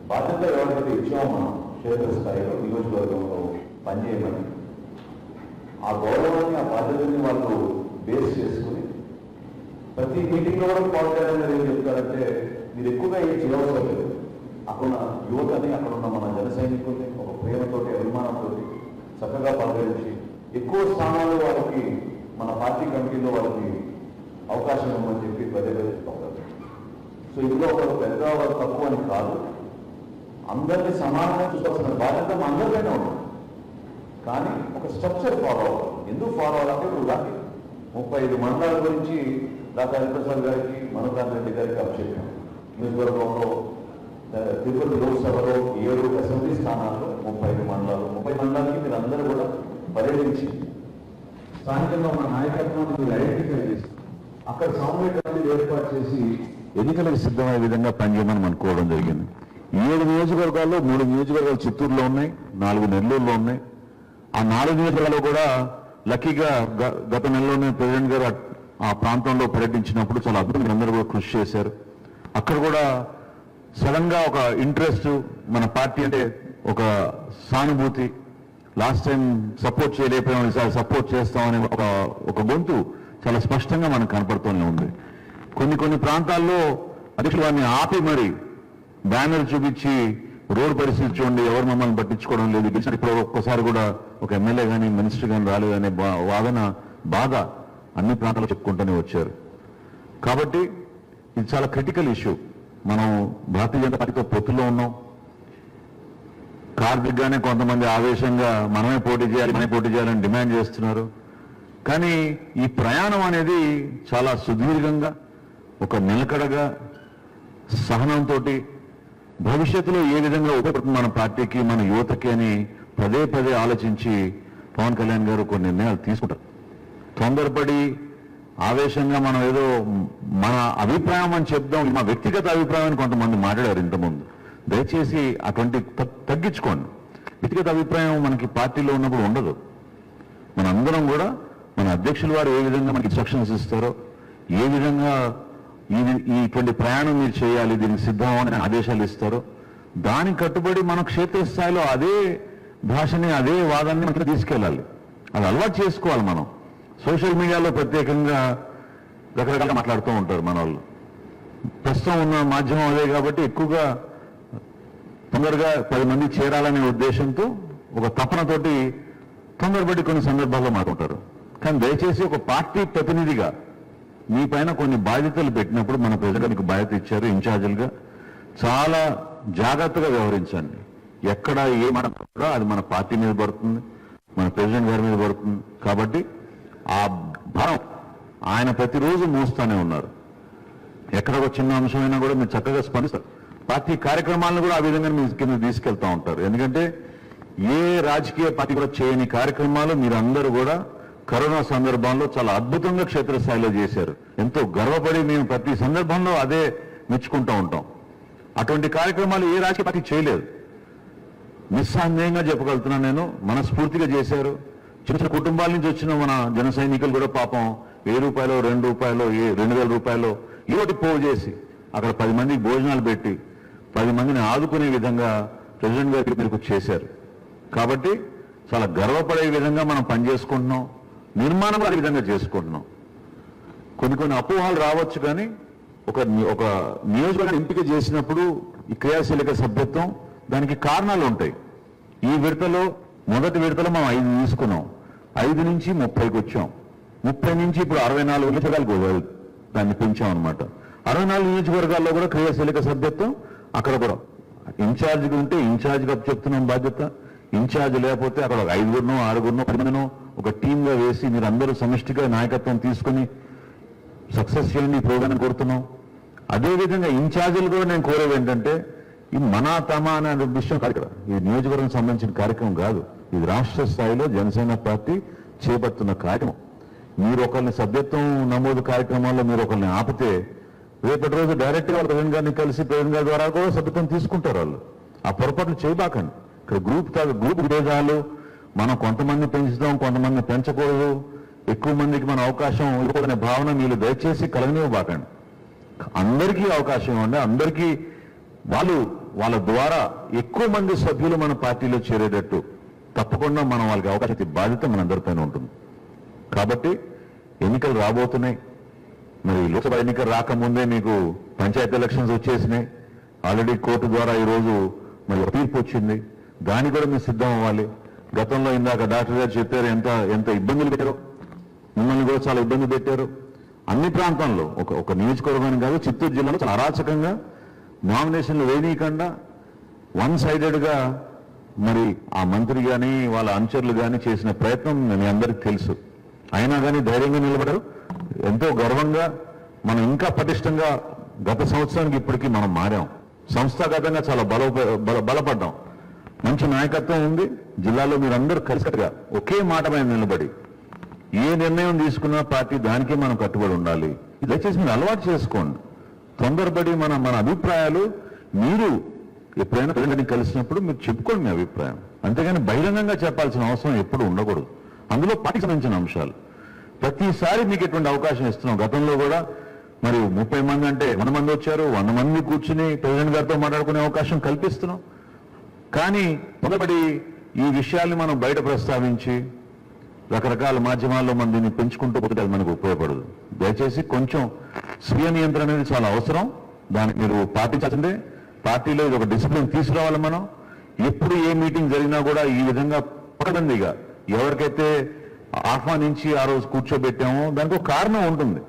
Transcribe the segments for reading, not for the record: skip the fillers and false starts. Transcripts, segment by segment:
బాధ్యత ఎవరైతే ఇచ్చామో మనం క్షేత్రస్థాయిలో నియోజకవర్గంలో పనిచేయమని ఆ గౌరవాన్ని ఆ బాధ్యతని వాళ్ళు బేస్ చేసుకుని ప్రతి మీటింగ్లో కూడా పాల్గొనడం ఏం చెప్తారంటే మీరు ఎక్కువగా ఏం చేయవసరం లేదు, అక్కడున్న యువతని అక్కడున్న మన జన సైనికుల్ని ఒక ప్రేమతోటి అభిమానంతో చక్కగా పాల్గొనించి ఎక్కువ స్థానాల్లో వాళ్ళకి మన పార్టీ కమిటీలో వాళ్ళకి అవకాశం ఇవ్వమని చెప్పి పదే పదే చెప్తారు. సో ఇందులో ఒక పెద్ద తక్కువ అని కాదు, అందరినీ సమానంగా చూడాల్సిన బాధ్యత మా అందరికైనా ఉంటుంది. కానీ ఒక స్ట్రక్చర్ ఫాలో అవ్వాలి. ఎందుకు ఫాలో అవ్వాలంటే ఇప్పుడు దాన్ని 35 మండలాల గురించి డాక్టర్ హరిప్రసాద్ గారికి మనోహర్ రెడ్డి గారికి అభిషేకం, నియోజకవర్గంలో తిరుపతి లోక్సభలో 7 అసెంబ్లీ స్థానాల్లో 35 మండలాలు, 30 మండలాలకి మీరు అందరూ కూడా పర్యటించి స్థానికంగా ఉన్న నాయకత్వాన్ని మీరు ఐడెంటిఫై చేసి అక్కడ సమన్వయాన్ని ఏర్పాటు చేసి ఎన్నికలకు సిద్ధమయ్యే విధంగా పనిచేయమని అనుకోవడం జరిగింది. 7 నియోజకవర్గాల్లో 3 నియోజకవర్గాలు చిత్తూరులో ఉన్నాయి, 4 నెల్లూరులో ఉన్నాయి. ఆ 4 నియోజకవర్గాల్లో కూడా లక్కీగా గత నెలలోనే ప్రెసిడెంట్ గారు ఆ ప్రాంతంలో పర్యటించినప్పుడు చాలా అద్భుతంగా అందరూ కూడా కృషి చేశారు. అక్కడ కూడా సడన్ గా ఒక ఇంట్రెస్ట్, మన పార్టీ అంటే ఒక సానుభూతి, లాస్ట్ టైం సపోర్ట్ చేయలేకపోయామని ఈసారి సపోర్ట్ చేస్తామని ఒక గొంతు చాలా స్పష్టంగా మనకు కనపడుతూనే ఉంది. కొన్ని ప్రాంతాల్లో అధ్యక్షులు వారిని ఆపి మరి బ్యానర్ చూపించి రోడ్డు పరిస్థితి చూడండి, ఎవరు మమ్మల్ని పట్టించుకోవడం లేదు, ఇప్పుడు ఒక్కసారి కూడా ఒక ఎమ్మెల్యే కానీ మినిస్టర్ కానీ రాలేదనే వాదన బాధ అన్ని ప్రాంతాల్లో చెప్పుకుంటూనే వచ్చారు. కాబట్టి ఇది చాలా క్రిటికల్ ఇష్యూ. మనం భారతీయ జనతా పార్టీతో పొత్తులో ఉన్నాం. కార్మిక్గానే కొంతమంది ఆవేశంగా మనమే పోటీ చేయాలని డిమాండ్ చేస్తున్నారు. కానీ ఈ ప్రయాణం అనేది చాలా సుదీర్ఘంగా, ఒక నిలకడగా, సహనంతో భవిష్యత్తులో ఏ విధంగా ఉపయోగపడుతుంది మన పార్టీకి, మన యువతకి అని పదే పదే ఆలోచించి పవన్ కళ్యాణ్ గారు కొన్ని నిర్ణయాలు తీసుకుంటారు. తొందరపడి ఆవేశంగా మనం ఏదో మన అభిప్రాయం అని చెప్దాం, మా వ్యక్తిగత అభిప్రాయాన్ని కొంతమంది మాట్లాడారు ఇంతకుముందు. దయచేసి అటువంటి తగ్గించుకోండి. వ్యక్తిగత అభిప్రాయం మనకి పార్టీలో ఉన్నప్పుడు ఉండదు. మనందరం కూడా మన అధ్యక్షుల వారు ఏ విధంగా మనకి ఇన్స్ట్రక్షన్స్ ఇస్తారో, ఏ విధంగా ఇటువంటి ప్రయాణం మీరు చేయాలి, దీనికి సిద్ధం అని ఆదేశాలు ఇస్తారో దానికి కట్టుబడి మనం క్షేత్రస్థాయిలో అదే భాషని, అదే వాదాన్ని మనకి తీసుకెళ్ళాలి. అది అలవాటు చేసుకోవాలి. మనం సోషల్ మీడియాలో ప్రత్యేకంగా రకరకాలుగా మాట్లాడుతూ ఉంటారు మన వాళ్ళు. ప్రస్తుతం ఉన్న మాధ్యమం అదే కాబట్టి ఎక్కువగా తొందరగా 10 మంది చేరాలనే ఉద్దేశంతో ఒక తపనతోటి తొందరపడి కొన్ని సందర్భాల్లో మాట్లాడతారు. కానీ దయచేసి ఒక పార్టీ ప్రతినిధిగా మీ పైన కొన్ని బాధ్యతలు పెట్టినప్పుడు మన ప్రజలు మీకు బాధ్యత ఇచ్చారు ఇన్ఛార్జీలుగా, చాలా జాగ్రత్తగా వ్యవహరించండి. ఎక్కడ ఏ మాట కూడా అది మన పార్టీ మీద పడుతుంది, మన ప్రెసిడెంట్ గారి మీద పడుతుంది. కాబట్టి ఆ భారం ఆయన ప్రతిరోజు మోస్తూనే ఉన్నారు. ఎక్కడ ఒక చిన్న అంశమైనా కూడా మీరు చక్కగా స్పందిస్తారు. పార్టీ కార్యక్రమాలను కూడా ఆ విధంగా మీ కింద తీసుకెళ్తూ ఉంటారు. ఎందుకంటే ఏ రాజకీయ పార్టీ కూడా చేయని కార్యక్రమాలు మీరు అందరూ కూడా కరోనా సందర్భంలో చాలా అద్భుతంగా క్షేత్రస్థాయిలో చేశారు. ఎంతో గర్వపడి మేము ప్రతి సందర్భంలో అదే మెచ్చుకుంటూ ఉంటాం. అటువంటి కార్యక్రమాలు ఏ రాజకీయ పార్టీ చేయలేదు. నిస్సందేహంగా చెప్పగలుగుతున్నాను నేను, మనస్ఫూర్తిగా చేశారు. చిన్న చిన్న కుటుంబాల నుంచి వచ్చిన మన జన సైనికులు కూడా పాపం 1000 రూపాయలు, 2 రూపాయలు, 2000 రూపాయలు ఏటి పోగు చేసి అక్కడ 10 మందికి భోజనాలు పెట్టి 10 మందిని ఆదుకునే విధంగా ప్రెసిడెంట్ గారికి మీరు చేశారు. కాబట్టి చాలా గర్వపడే విధంగా మనం పనిచేసుకుంటున్నాం. నిర్మాణం అదే విధంగా చేసుకుంటున్నాం. కొన్ని అపోహాలు రావచ్చు, కానీ ఒక నియోజకవర్గం ఎంపిక చేసినప్పుడు ఈ క్రియాశీలక సభ్యత్వం దానికి కారణాలు ఉంటాయి. ఈ విడతలో మొదటి విడతలో మనం 5 తీసుకున్నాం, 5 నుంచి 30కి వచ్చాం. 30 నుంచి ఇప్పుడు 64 నియోజకవర్గాలు దాన్ని పెంచాం అనమాట. 64 నియోజకవర్గాల్లో కూడా క్రియాశీలక సభ్యత్వం. అక్కడ కూడా ఇన్ఛార్జిగా ఉంటే ఇన్ఛార్జిగా చెప్తున్నాం బాధ్యత. ఇన్ఛార్జ్ లేకపోతే అక్కడ 5గురినో 6గురినో 10 మందినో ఒక టీంగా వేసి మీరు అందరూ సమిష్టిగా నాయకత్వం తీసుకుని సక్సెస్ చేయండి ఈ ప్రోగ్రాం కోరుతున్నాం. అదేవిధంగా ఇన్ఛార్జీలు కూడా నేను కోరేది ఏంటంటే, ఇది మన తమ అనే విషయం కాదు కదా, ఇది నియోజకవర్గం సంబంధించిన కార్యక్రమం కాదు. ఇది రాష్ట్ర స్థాయిలో జనసేన పార్టీ చేపడుతున్న కార్యక్రమం. మీరు ఒకరిని సభ్యత్వం నమోదు కార్యక్రమాల్లో మీరు ఒకరిని ఆపితే రేపటి రోజు డైరెక్ట్గా వాళ్ళ ప్రెసిడెంట్ గారిని కలిసి ప్రెసిడెంట్ గారి ద్వారా కూడా సభ్యత్వం తీసుకుంటారు వాళ్ళు. ఆ పొరపాట్లు చేయబాకండి. ఇక్కడ గ్రూప్ విభేదాలు, మనం కొంతమంది పెంచుతాం, కొంతమంది పెంచకూడదు, ఎక్కువ మందికి మన అవకాశం ఇవ్వకూడదనే భావన మీరు దయచేసి కలగనివ్వబాకండి. అందరికీ అవకాశం ఇవ్వండి. అందరికీ వాళ్ళు వాళ్ళ ద్వారా ఎక్కువ మంది సభ్యులు మన పార్టీలో చేరేటట్టు తప్పకుండా మనం వాళ్ళకి అవకాశం ఇచ్చే బాధ్యత మనందరిపైన ఉంటుంది. కాబట్టి ఎన్నికలు రాబోతున్నాయి. మరి లోక్సభ ఎన్నికలు రాకముందే మీకు పంచాయతీ ఎలక్షన్స్ వచ్చేసినాయి. ఆల్రెడీ కోర్టు ద్వారా ఈరోజు మరి తీర్పు వచ్చింది. దానికి కూడా మీరు సిద్ధం అవ్వాలి. గతంలో ఇందాక డాక్టర్ గారు చెప్పారు ఎంత ఇబ్బందులు పెట్టారో, మిమ్మల్ని కూడా చాలా ఇబ్బంది పెట్టారు. అన్ని ప్రాంతాల్లో ఒక నియోజకవర్గాన్ని కాదు, చిత్తూరు జిల్లాలో చాలా అరాచకంగా నామినేషన్లు వేయనీయకుండా వన్ సైడెడ్గా మరి ఆ మంత్రి కానీ వాళ్ళ అనుచరులు కానీ చేసిన ప్రయత్నం మీ అందరికీ తెలుసు. అయినా కానీ ధైర్యంగా నిలబడారు. ఎంతో గర్వంగా మనం ఇంకా పటిష్టంగా గత సంవత్సరానికి ఇప్పటికీ మనం మారాం. సంస్థాగతంగా చాలా బలపడ్డాం. మంచి నాయకత్వం ఉంది. జిల్లాలో మీరందరూ కలిసికట్టుగా ఒకే మాట మీద నిలబడి ఏ నిర్ణయం తీసుకున్నా పార్టీ దానికే మనం కట్టుబడి ఉండాలి. దయచేసి మీరు అలవాటు చేసుకోండి. తొందరపడి మన అభిప్రాయాలు మీరు ఎప్పుడైనా ప్రజలని కలిసినప్పుడు మీరు చెప్పుకోండి మీ అభిప్రాయం. అంతేగాని బహిరంగంగా చెప్పాల్సిన అవసరం ఎప్పుడు ఉండకూడదు. అందులో పార్టీకి సంబంధించిన అంశాలు ప్రతిసారి మీకు ఎటువంటి అవకాశం ఇస్తున్నాం. గతంలో కూడా మరి 30 మంది అంటే 100 మంది వచ్చారు. 100 మంది కూర్చుని ప్రెసిడెంట్ గారితో మాట్లాడుకునే అవకాశం కల్పిస్తున్నాం. కానీ తొందరపడి ఈ విషయాల్ని మనం బయట ప్రస్తావించి రకరకాల మాధ్యమాల్లో మనం దీన్ని పెంచుకుంటూ పోతే అది మనకు ఉపయోగపడదు. దయచేసి కొంచెం స్వీయ నియంత్రణ అనేది చాలా అవసరం. దానికి మీరు పాటించాల్సిందే. పార్టీలో ఇది ఒక డిసిప్లిన్ తీసుకురావాలి. మనం ఎప్పుడు ఏ మీటింగ్ జరిగినా కూడా ఈ విధంగా పకడ్బందీగా ఎవరికైతే ఆహ్వానించి ఆ రోజు కూర్చోబెట్టామో దానికి ఒక కారణం ఉంటుంది.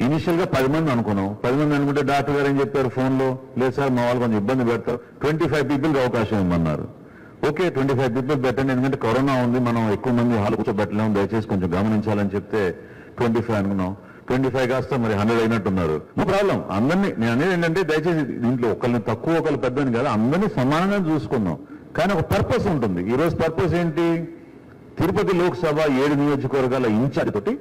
ఇనిషియల్ గా 10 మంది అనుకున్నాం. 10 మంది అనుకుంటే డాక్టర్ గారు ఏం చెప్పారు ఫోన్లో, లేదు సార్ మా వాళ్ళు కొంచెం ఇబ్బంది పెడతారు, 25 పీపుల్కి అవకాశం ఇవ్వమన్నారు. ఓకే 25 పీపుల్ పెట్టండి, ఎందుకంటే కరోనా ఉంది, మనం ఎక్కువ మంది హాల్ కూర్చోబెట్టలేము, దయచేసి కొంచెం గమనించాలని చెప్తే 25 అనుకున్నాం. 25 కాస్త మరి 100 అయినట్టున్నారు. No problem. అందరినీ నేను అనేది ఏంటంటే దయచేసి దీంట్లో ఒకరిని తక్కువ ఒకరు పెద్దని కాదు, అందరినీ సమానంగా చూసుకుందాం. కానీ ఒక పర్పస్ ఉంటుంది. ఈరోజు పర్పస్ ఏంటి? తిరుపతి లోక్సభ 7 నియోజకవర్గాల ఇన్ఛార్జ్ తోటి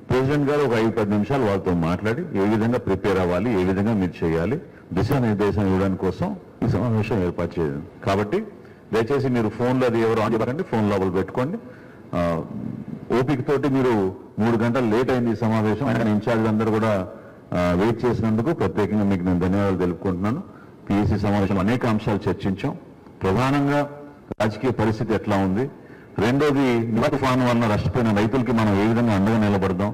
ప్రెసిడెంట్ గారు ఒక 5-10 నిమిషాలు వాళ్ళతో మాట్లాడి ఏ విధంగా ప్రిపేర్ అవ్వాలి, ఏ విధంగా మీరు చేయాలి, దిశానిర్దేశం ఇవ్వడానికి కోసం ఈ సమావేశం ఏర్పాటు చేయడం. కాబట్టి దయచేసి మీరు ఫోన్లో అది ఎవరు ఆన్ చేయకండి, ఫోన్ లోపల పెట్టుకోండి. ఓపిక తోటి మీరు 3 గంటలు లేట్ అయింది ఈ సమావేశం. ఆయన ఇన్ఛార్జ్ అందరూ కూడా వెయిట్ చేసినందుకు ప్రత్యేకంగా మీకు నేను ధన్యవాదాలు తెలుపుకుంటున్నాను. పిఎస్సి సమావేశంలో అనేక అంశాలు చర్చించాం. ప్రధానంగా రాజకీయ పరిస్థితి ఎట్లా ఉంది, రెండోది తుఫాను వలన నష్టపోయిన రైతులకి మనం ఏ విధంగా అండగా నిలబడదాం,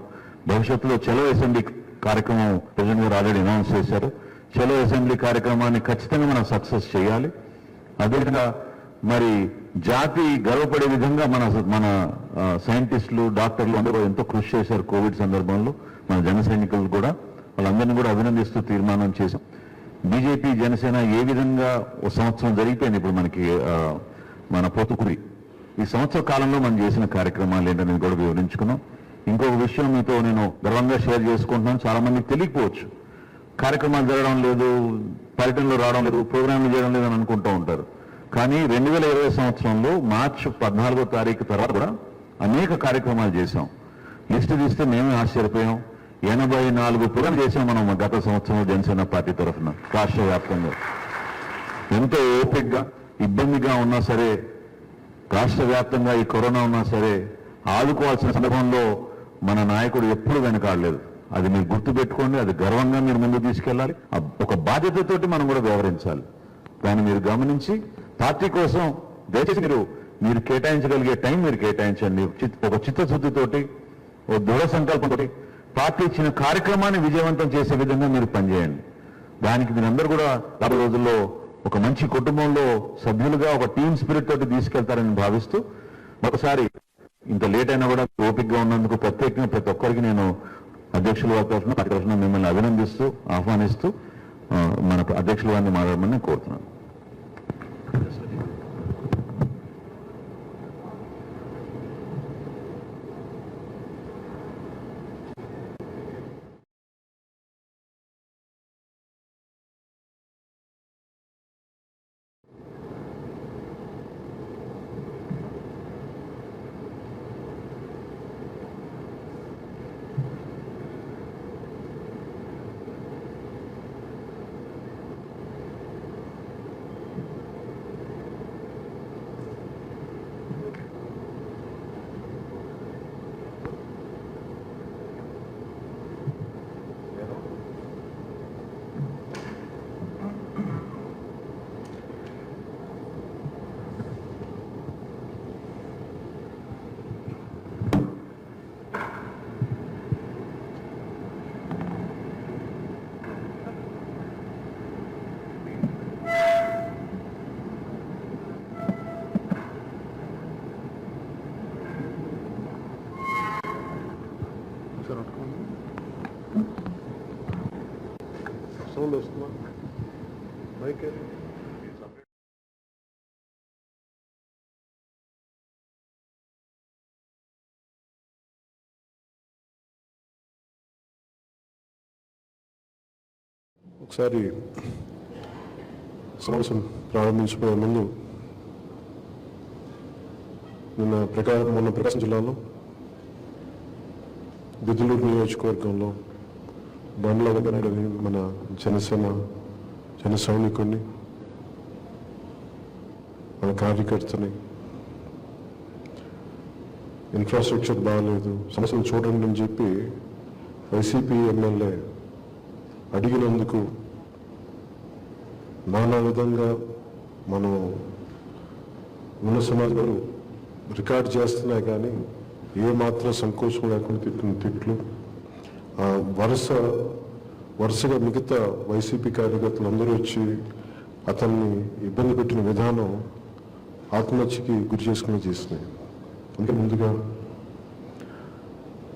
భవిష్యత్తులో చలో అసెంబ్లీ కార్యక్రమం ప్రెసిడెంట్ గారు ఆల్రెడీ అనౌన్స్ చేశారు. చలో అసెంబ్లీ కార్యక్రమాన్ని ఖచ్చితంగా మనం సక్సెస్ చేయాలి. అదేవిధంగా మరి జాతి గర్వపడే విధంగా మన సైంటిస్టులు, డాక్టర్లు అందరూ ఎంతో కృషి చేశారు కోవిడ్ సందర్భంలో. మన జన సైనికులు కూడా వాళ్ళందరినీ కూడా అభినందిస్తూ తీర్మానం చేశాం. బీజేపీ జనసేన ఏ విధంగా ఒక సంవత్సరం జరిగిపోయింది. ఇప్పుడు మనకి మన పొత్తుకురి ఈ సంవత్సర కాలంలో మనం చేసిన కార్యక్రమాలు ఏంటనేది కూడా వివరించుకున్నాం. ఇంకొక విషయం మీతో నేను గర్వంగా షేర్ చేసుకుంటున్నాను. చాలా మందికి తెలియకపోవచ్చు. కార్యక్రమాలు జరగడం లేదు, పర్యటనలో రావడం లేదు, ప్రోగ్రాంలు చేయడం లేదని అనుకుంటూ ఉంటారు. కానీ 2020 సంవత్సరంలో మార్చి 14వ తారీఖు తర్వాత కూడా అనేక కార్యక్రమాలు చేశాం. లిస్టు తీస్తే మేమే ఆశ్చర్యపోయాం. 84 ప్రోగ్రాంలు చేశాం మనం గత సంవత్సరంలో జనసేన పార్టీ తరఫున రాష్ట్ర వ్యాప్తంగా. ఎంతో ఓపికగా ఇబ్బందిగా ఉన్నా సరే, రాష్ట్ర వ్యాప్తంగా ఈ కరోనా ఉన్నా సరే ఆదుకోవాల్సిన సందర్భంలో మన నాయకుడు ఎప్పుడు వెనకాడలేదు. అది మీరు గుర్తుపెట్టుకోండి. అది గర్వంగా మీరు ముందుకు తీసుకెళ్ళాలి. ఒక బాధ్యతతోటి మనం కూడా వ్యవహరించాలి. దాన్ని మీరు గమనించి పార్టీ కోసం దయచేసి మీరు కేటాయించగలిగే టైం మీరు కేటాయించండి. ఒక చిత్తశుద్ధితోటి, ఒక దృఢ సంకల్పంతో పార్టీ ఇచ్చిన కార్యక్రమాన్ని విజయవంతం చేసే విధంగా మీరు పనిచేయండి. దానికి మీరందరూ కూడా రాబోయే రోజుల్లో ఒక మంచి కుటుంబంలో సభ్యులుగా ఒక టీమ్ స్పిరిట్ తోటి తీసుకెళ్తారని భావిస్తూ ఒకసారి ఇంత లేట్ అయినా కూడా ఓపికగా ఉన్నందుకు ప్రత్యేకంగా ప్రతి ఒక్కరికి నేను అధ్యక్షుల వారి తరఫున మిమ్మల్ని అభినందిస్తూ ఆహ్వానిస్తూ మన అధ్యక్షుల వారిని మాట్లాడమని కోరుతున్నాను. సౌండ్ వస్తుందా? మైక్ ఒకసారి సమావేశం ప్రారంభించబోయే ముందు మొన్న ప్రకాశం జిల్లాలో బిద్దులూరు నియోజకవర్గంలో బండ్ల వెంకటని మన జన సైనికుడిని మన కార్యకర్తని ఇన్ఫ్రాస్ట్రక్చర్ బాగాలేదు, సమస్యలు చూడండి అని చెప్పి వైసీపీ ఎమ్మెల్యే అడిగినందుకు నానా విధంగా మనం ఉన్న సమాజం రికార్డ్ చేస్తున్నాయి, కానీ ఏ మాత్రం సంకోచం లేకుండా తిట్టిన తిట్లు వరుసగా మిగతా వైసీపీ కార్యకర్తలు అందరూ వచ్చి అతన్ని ఇబ్బంది పెట్టిన విధానం ఆత్మహత్యకి గురి చేసుకుని చేసినాయి. అందుకే ముందుగా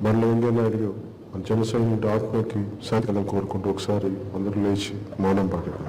బండ్ల వెంకయ్యనాయుడు మన జనసైనికుడి ఆత్మకి శాంతి కోరుకుంటూ ఒకసారి అందరూ లేచి మౌనం పాడారు.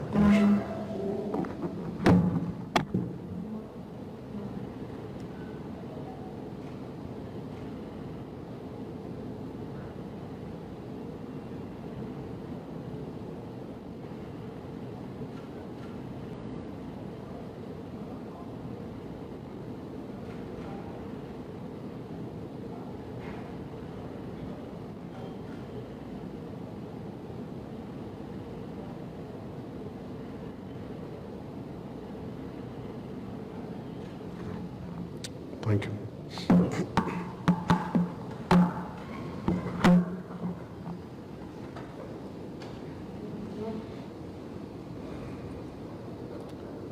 Thank you.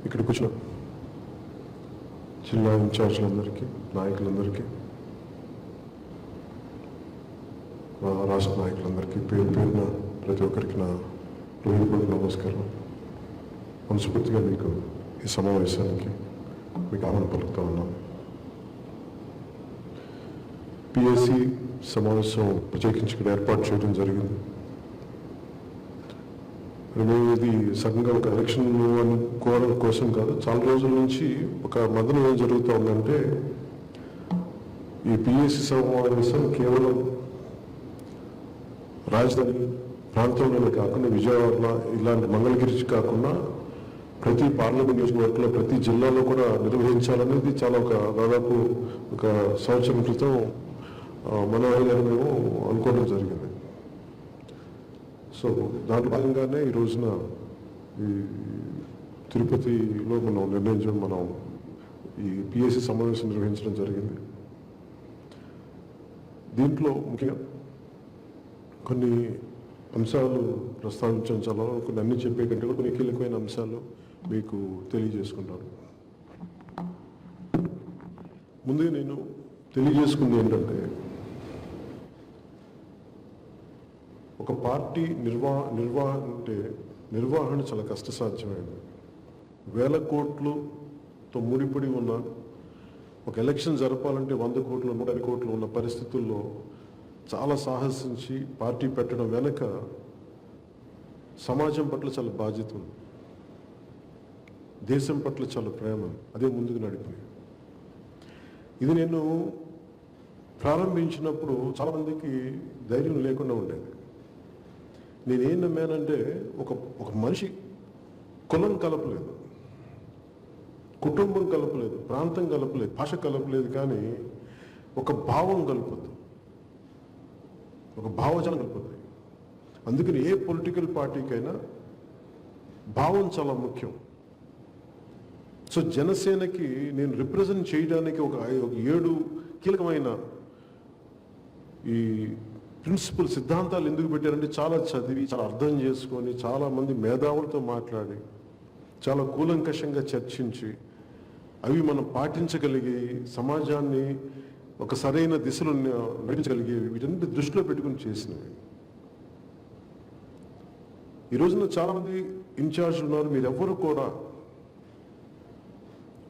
ఇక్కడికి వచ్చిన జిల్లా ఇన్ఛార్జీలందరికీ, నాయకులందరికీ, మా రాష్ట్ర నాయకులందరికీ పేరు పేరున ప్రతి ఒక్కరికి నా హృదయపూర్వక నమస్కారం. మనస్ఫూర్తిగా మీకు ఈ సమావేశానికి మీకు ఆహ్వానం పలుకుతా ఉన్నాం. పిఎస్సి సమావేశం ప్రత్యేకించి ఇక్కడ ఏర్పాటు చేయడం జరిగింది. ఇది సగంగా ఒక ఎలక్షన్ అనుకోవడం కోసం కాదు, చాలా రోజుల నుంచి ఒక మదనం ఏం జరుగుతూ ఉందంటే ఈ పిఎస్సి సమావేశం కేవలం రాజధాని ప్రాంతంలోనే కాకుండా విజయవాడ ఇలాంటి మంగళగిరి కాకుండా ప్రతి పార్లమెంట్ నియోజకవర్గంలో ప్రతి జిల్లాలో కూడా నిర్వహించాలనేది చాలా దాదాపు ఒక సంవత్సరం క్రితం మనోహర్ గారు మేము అనుకోవడం జరిగింది. సో దాంట్లో భాగంగానే ఈ రోజున ఈ తిరుపతిలో మనం ఈ పిఎస్సి సమావేశం నిర్వహించడం జరిగింది. దీంట్లో ముఖ్యంగా కొన్ని అంశాలు ప్రస్తావించడం చాలా కొన్ని అన్ని చెప్పే కంటే కూడా కొన్ని కీలకమైన అంశాలు మీకు తెలియజేసుకుంటాను. ముందుగా నేను తెలియజేసుకుంది ఏంటంటే, ఒక పార్టీ నిర్వహణ చాలా కష్టసాధ్యమైంది. వేల కోట్లతో ముడిపడి ఉన్న ఒక ఎలక్షన్ జరపాలంటే 100 కోట్లు 150 కోట్లు ఉన్న పరిస్థితుల్లో చాలా సాహసించి పార్టీ పెట్టడం వెనక సమాజం పట్ల చాలా బాధ్యత ఉంది, దేశం పట్ల చాలా ప్రేమ, అదే ముందుకు నడిపింది. ఇది నేను ప్రారంభించినప్పుడు చాలామందికి ధైర్యం లేకుండా ఉండేది. నేనేం నమ్మానంటే ఒక మనిషి కులం కలపలేదు, కుటుంబం కలపలేదు, ప్రాంతం కలపలేదు, భాష కలపలేదు, కానీ ఒక భావం కలుపుద్ది, ఒక భావజనం కలుపుద్ది. అందుకని ఏ పొలిటికల్ పార్టీకైనా భావం చాలా ముఖ్యం. సో జనసేనకి నేను రిప్రజెంట్ చేయడానికి ఒక 7 కీలకమైన ఈ ప్రిన్సిపల్ సిద్ధాంతాలు ఎందుకు పెట్టారంటే, చాలా చదివి చాలా అర్థం చేసుకొని చాలామంది మేధావులతో మాట్లాడి చాలా కూలంకషంగా చర్చించి అవి మనం పాటించగలిగి సమాజాన్ని ఒక సరైన దిశలో నడిపించగలిగేవి, వీటన్నిటి దృష్టిలో పెట్టుకుని చేసినవి. ఈ రోజున చాలామంది ఇన్ఛార్జ్లు ఉన్నారు, మీరెవ్వరూ కూడా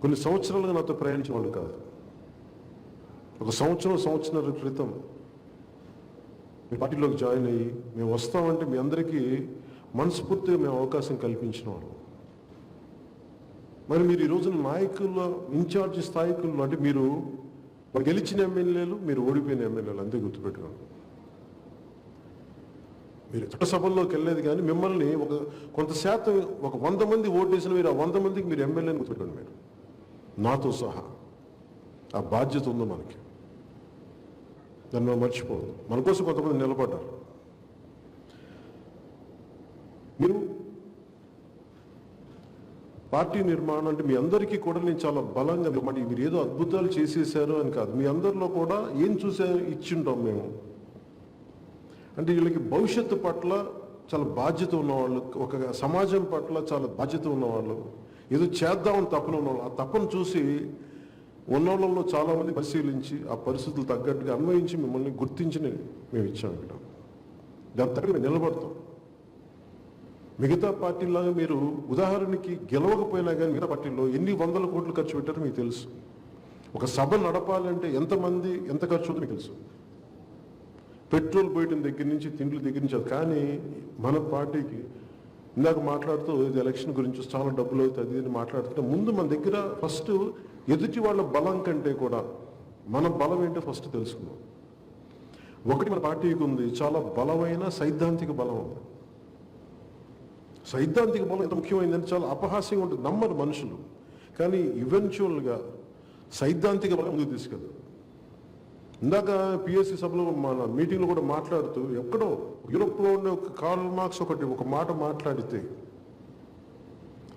కొన్ని సంవత్సరాలుగా నాతో ప్రయాణించిన వాళ్ళు కాదు. ఒక సంవత్సరం క్రితం మీ పార్టీలోకి జాయిన్ అయ్యి మేము వస్తామంటే మీ అందరికీ మనస్ఫూర్తిగా మేము అవకాశం కల్పించిన వాళ్ళు. మరి మీరు ఈ రోజున నాయకుల ఇన్ఛార్జ్ స్థాయికులు అంటే మీరు గెలిచిన ఎమ్మెల్యేలు, మీరు ఓడిపోయిన ఎమ్మెల్యేలు, అంతే గుర్తుపెట్టుకోండి. మీరు చట్టసభల్లోకి వెళ్ళలేదు కానీ మిమ్మల్ని కొంత శాతం 100 మంది ఓటేసిన మీరు ఆ 100 మందికి మీరు ఎమ్మెల్యేని గుర్తుపెట్టుకోండి. మీరు నాతో సహా ఆ బాధ్యత ఉంది మనకి, దాన్ని మనం మర్చిపోవద్దు. మన కోసం కొంతమంది నిలబడ్డారు. మీరు పార్టీ నిర్మాణం అంటే మీ అందరికీ కూడా నేను చాలా బలంగా, మరి మీరు ఏదో అద్భుతాలు చేసేసారు అని కాదు, మీ అందరిలో కూడా ఏం ఇచ్చింటాం మేము అంటే వీళ్ళకి భవిష్యత్తు పట్ల చాలా బాధ్యత ఉన్నవాళ్ళు, ఒక సమాజం పట్ల చాలా బాధ్యత ఉన్నవాళ్ళు, ఏదో చేద్దామని తపన ఉన్నవాళ్ళు. ఆ తపన చూసి ఉన్నోళ్ళలో చాలామంది పరిశీలించి ఆ పరిస్థితులు తగ్గట్టుగా అన్వయించి మిమ్మల్ని గుర్తించి మేము ఇచ్చాం. ఇక్కడ దాని తగ్గ మేము నిలబడతాం. మిగతా పార్టీలాగా మీరు ఉదాహరణకి గెలవకపోయినా కానీ మిగతా పార్టీల్లో ఎన్ని 100 కోట్లు ఖర్చు పెట్టారో మీకు తెలుసు. ఒక సభ నడపాలంటే ఎంతమంది ఎంత ఖర్చు ఉందో మీకు తెలుసు. పెట్రోల్ పోయటం దగ్గర నుంచి తిండ్ల దగ్గర నుంచి. కానీ మన పార్టీకి ఇందాక మాట్లాడుతూ ఇది ఎలక్షన్ గురించి చాలా డబ్బులు అవుతుంది అని మాట్లాడుతుంటే ముందు మన దగ్గర ఫస్ట్ ఎదుటి వాళ్ళ బలం కంటే కూడా మన బలం ఏంటో ఫస్ట్ తెలుసుకుందాం. ఒకటి మన పార్టీకి ఉంది, చాలా బలమైన సైద్ధాంతిక బలం ఉంది. సైద్ధాంతిక బలం ఎంత ముఖ్యమైందంటే చాలా అపహాస్యంగా ఉంటుంది, నమ్మరు మనుషులు. కానీ ఈవెన్చువల్గా సైద్ధాంతిక బలం ముందుకు తీసుకెళ్తారు. ఇందాక పిఎస్సి సభలో మన మీటింగ్లో కూడా మాట్లాడుతూ ఎక్కడో యూరోప్లో ఉండే ఒక కార్ల్ మార్క్స్ ఒక మాట మాట్లాడితే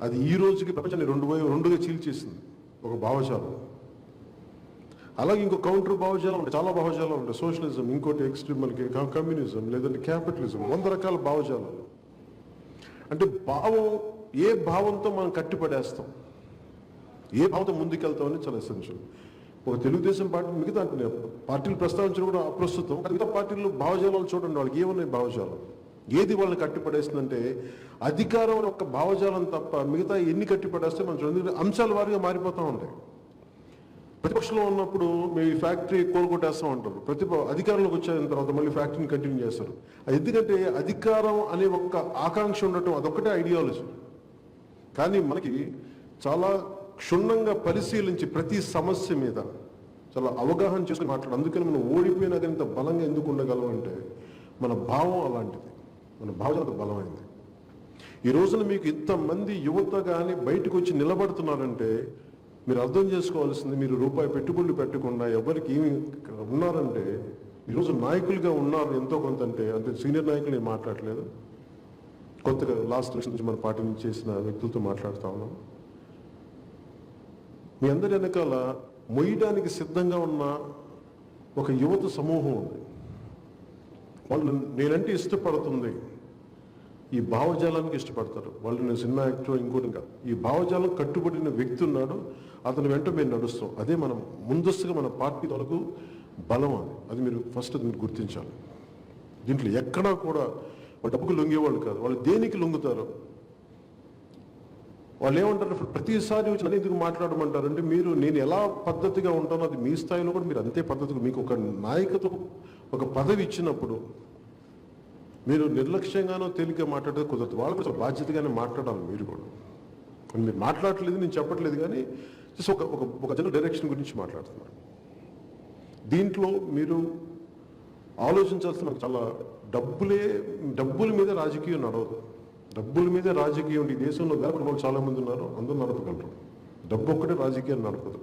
అది ఈ రోజుకి ప్రపంచాన్ని రెండుగా చీల్చేసింది ఒక భావజాలం. అలాగే ఇంకో కౌంటర్ భావజాలం ఉంటాయి, చాలా భావజాలాలు ఉంటాయి. సోషలిజం, ఇంకోటి ఎక్స్ట్రీమ్, మనకి కమ్యూనిజం, లేదంటే క్యాపిటలిజం, 100 రకాల భావజాలాలు. అంటే భావం, ఏ భావంతో మనం కట్టిపడేస్తాం, ఏ భావంతో ముందుకెళ్తామని చాలా ఎసెన్షియల్. ఒక తెలుగుదేశం పార్టీ మిగతా పార్టీలు ప్రస్తావించడం కూడా అప్రస్తుతం. మిగతా పార్టీలు భావజాలాలు చూడండి, వాళ్ళకి ఏమన్నాయి భావజాలం, ఏది వాళ్ళని కట్టిపడేస్తుందంటే అధికారం ఒక భావజాలం తప్ప మిగతా ఎన్ని కట్టిపడేస్తే మనం చూడండి అంశాల వారిగా మారిపోతూ ఉంటాయి. ప్రతిపక్షంలో ఉన్నప్పుడు మేము ఈ ఫ్యాక్టరీ కోలుకొట్టేస్తాం అంటారు, అధికారంలోకి వచ్చిన తర్వాత మళ్ళీ ఫ్యాక్టరీని కంటిన్యూ చేస్తారు. ఎందుకంటే అధికారం అనే ఒక ఆకాంక్ష ఉండటం అదొక్కటే ఐడియాలజీ. కానీ మనకి చాలా క్షుణ్ణంగా పరిశీలించి ప్రతి సమస్య మీద చాలా అవగాహన చేసుకుని మాట్లాడు. అందుకని మనం ఓడిపోయినా కానీ ఇంత బలంగా ఎందుకు ఉండగలం అంటే మన భావం అలాంటిది, మన భావన బలమైంది. ఈ రోజున మీకు ఇంతమంది యువత కానీ బయటకు వచ్చి నిలబడుతున్నారంటే మీరు అర్థం చేసుకోవాల్సింది, మీరు రూపాయి పెట్టుబడులు పెట్టకుండా ఎవరికి ఏమి ఉన్నారంటే ఈరోజు నాయకులుగా ఉన్నారు ఎంతో కొంత. అంటే సీనియర్ నాయకులు నేను మాట్లాడలేదు, కొత్తగా లాస్ట్ ఎలక్షన్ నుంచి మన పార్టీ నుంచి చేసిన వ్యక్తులతో మాట్లాడుతూ ఉన్నాం. మీ అందరి వెనకాల మొయ్యడానికి సిద్ధంగా ఉన్న ఒక యువత సమూహం ఉంది. వాళ్ళు నేనంటే ఇష్టపడుతుంది, ఈ భావజాలానికి ఇష్టపడతారు. వాళ్ళు నేను సినిమా యాక్టర్ ఇంకోటి కాదు, ఈ భావజాలం కట్టుబడిన వ్యక్తి ఉన్నాడు, అతని వెంట మేము నడుస్తాం. అదే మనం ముందస్తుగా మన పార్టీ తొలకు బలం. అది మీరు ఫస్ట్ మీరు గుర్తించాలి. దీంట్లో ఎక్కడా కూడా వాళ్ళు డబ్బుకు లొంగేవాళ్ళు కాదు. వాళ్ళు దేనికి లొంగుతారు, వాళ్ళు ఏమంటారు, ప్రతిసారి వచ్చి నన్ను ఎందుకు మాట్లాడమంటారు అంటే మీరు నేను ఎలా పద్ధతిగా ఉంటానో అది మీ స్థాయిలో కూడా మీరు అంతే పద్ధతిగా. మీకు ఒక నాయకత్వం ఒక పదవి ఇచ్చినప్పుడు మీరు నిర్లక్ష్యంగానో తేలిక మాట్లాడితే కుదరదు. వాళ్ళు కొంచెం బాధ్యతగానే మాట్లాడాలి. మీరు కూడా మీరు మాట్లాడట్లేదు, నేను చెప్పట్లేదు, కానీ జస్ట్ ఒక జనరల్ డైరెక్షన్ గురించి మాట్లాడుతున్నారు. దీంట్లో మీరు ఆలోచించాల్సిన చాలా డబ్బుల మీద రాజకీయం నడవదు. డబ్బుల మీద రాజకీయం ఈ దేశంలో వేల చాలా మంది ఉన్నారు, అందరూ నడపగలరు. డబ్బు ఒక్కటే రాజకీయాన్ని నడపదు.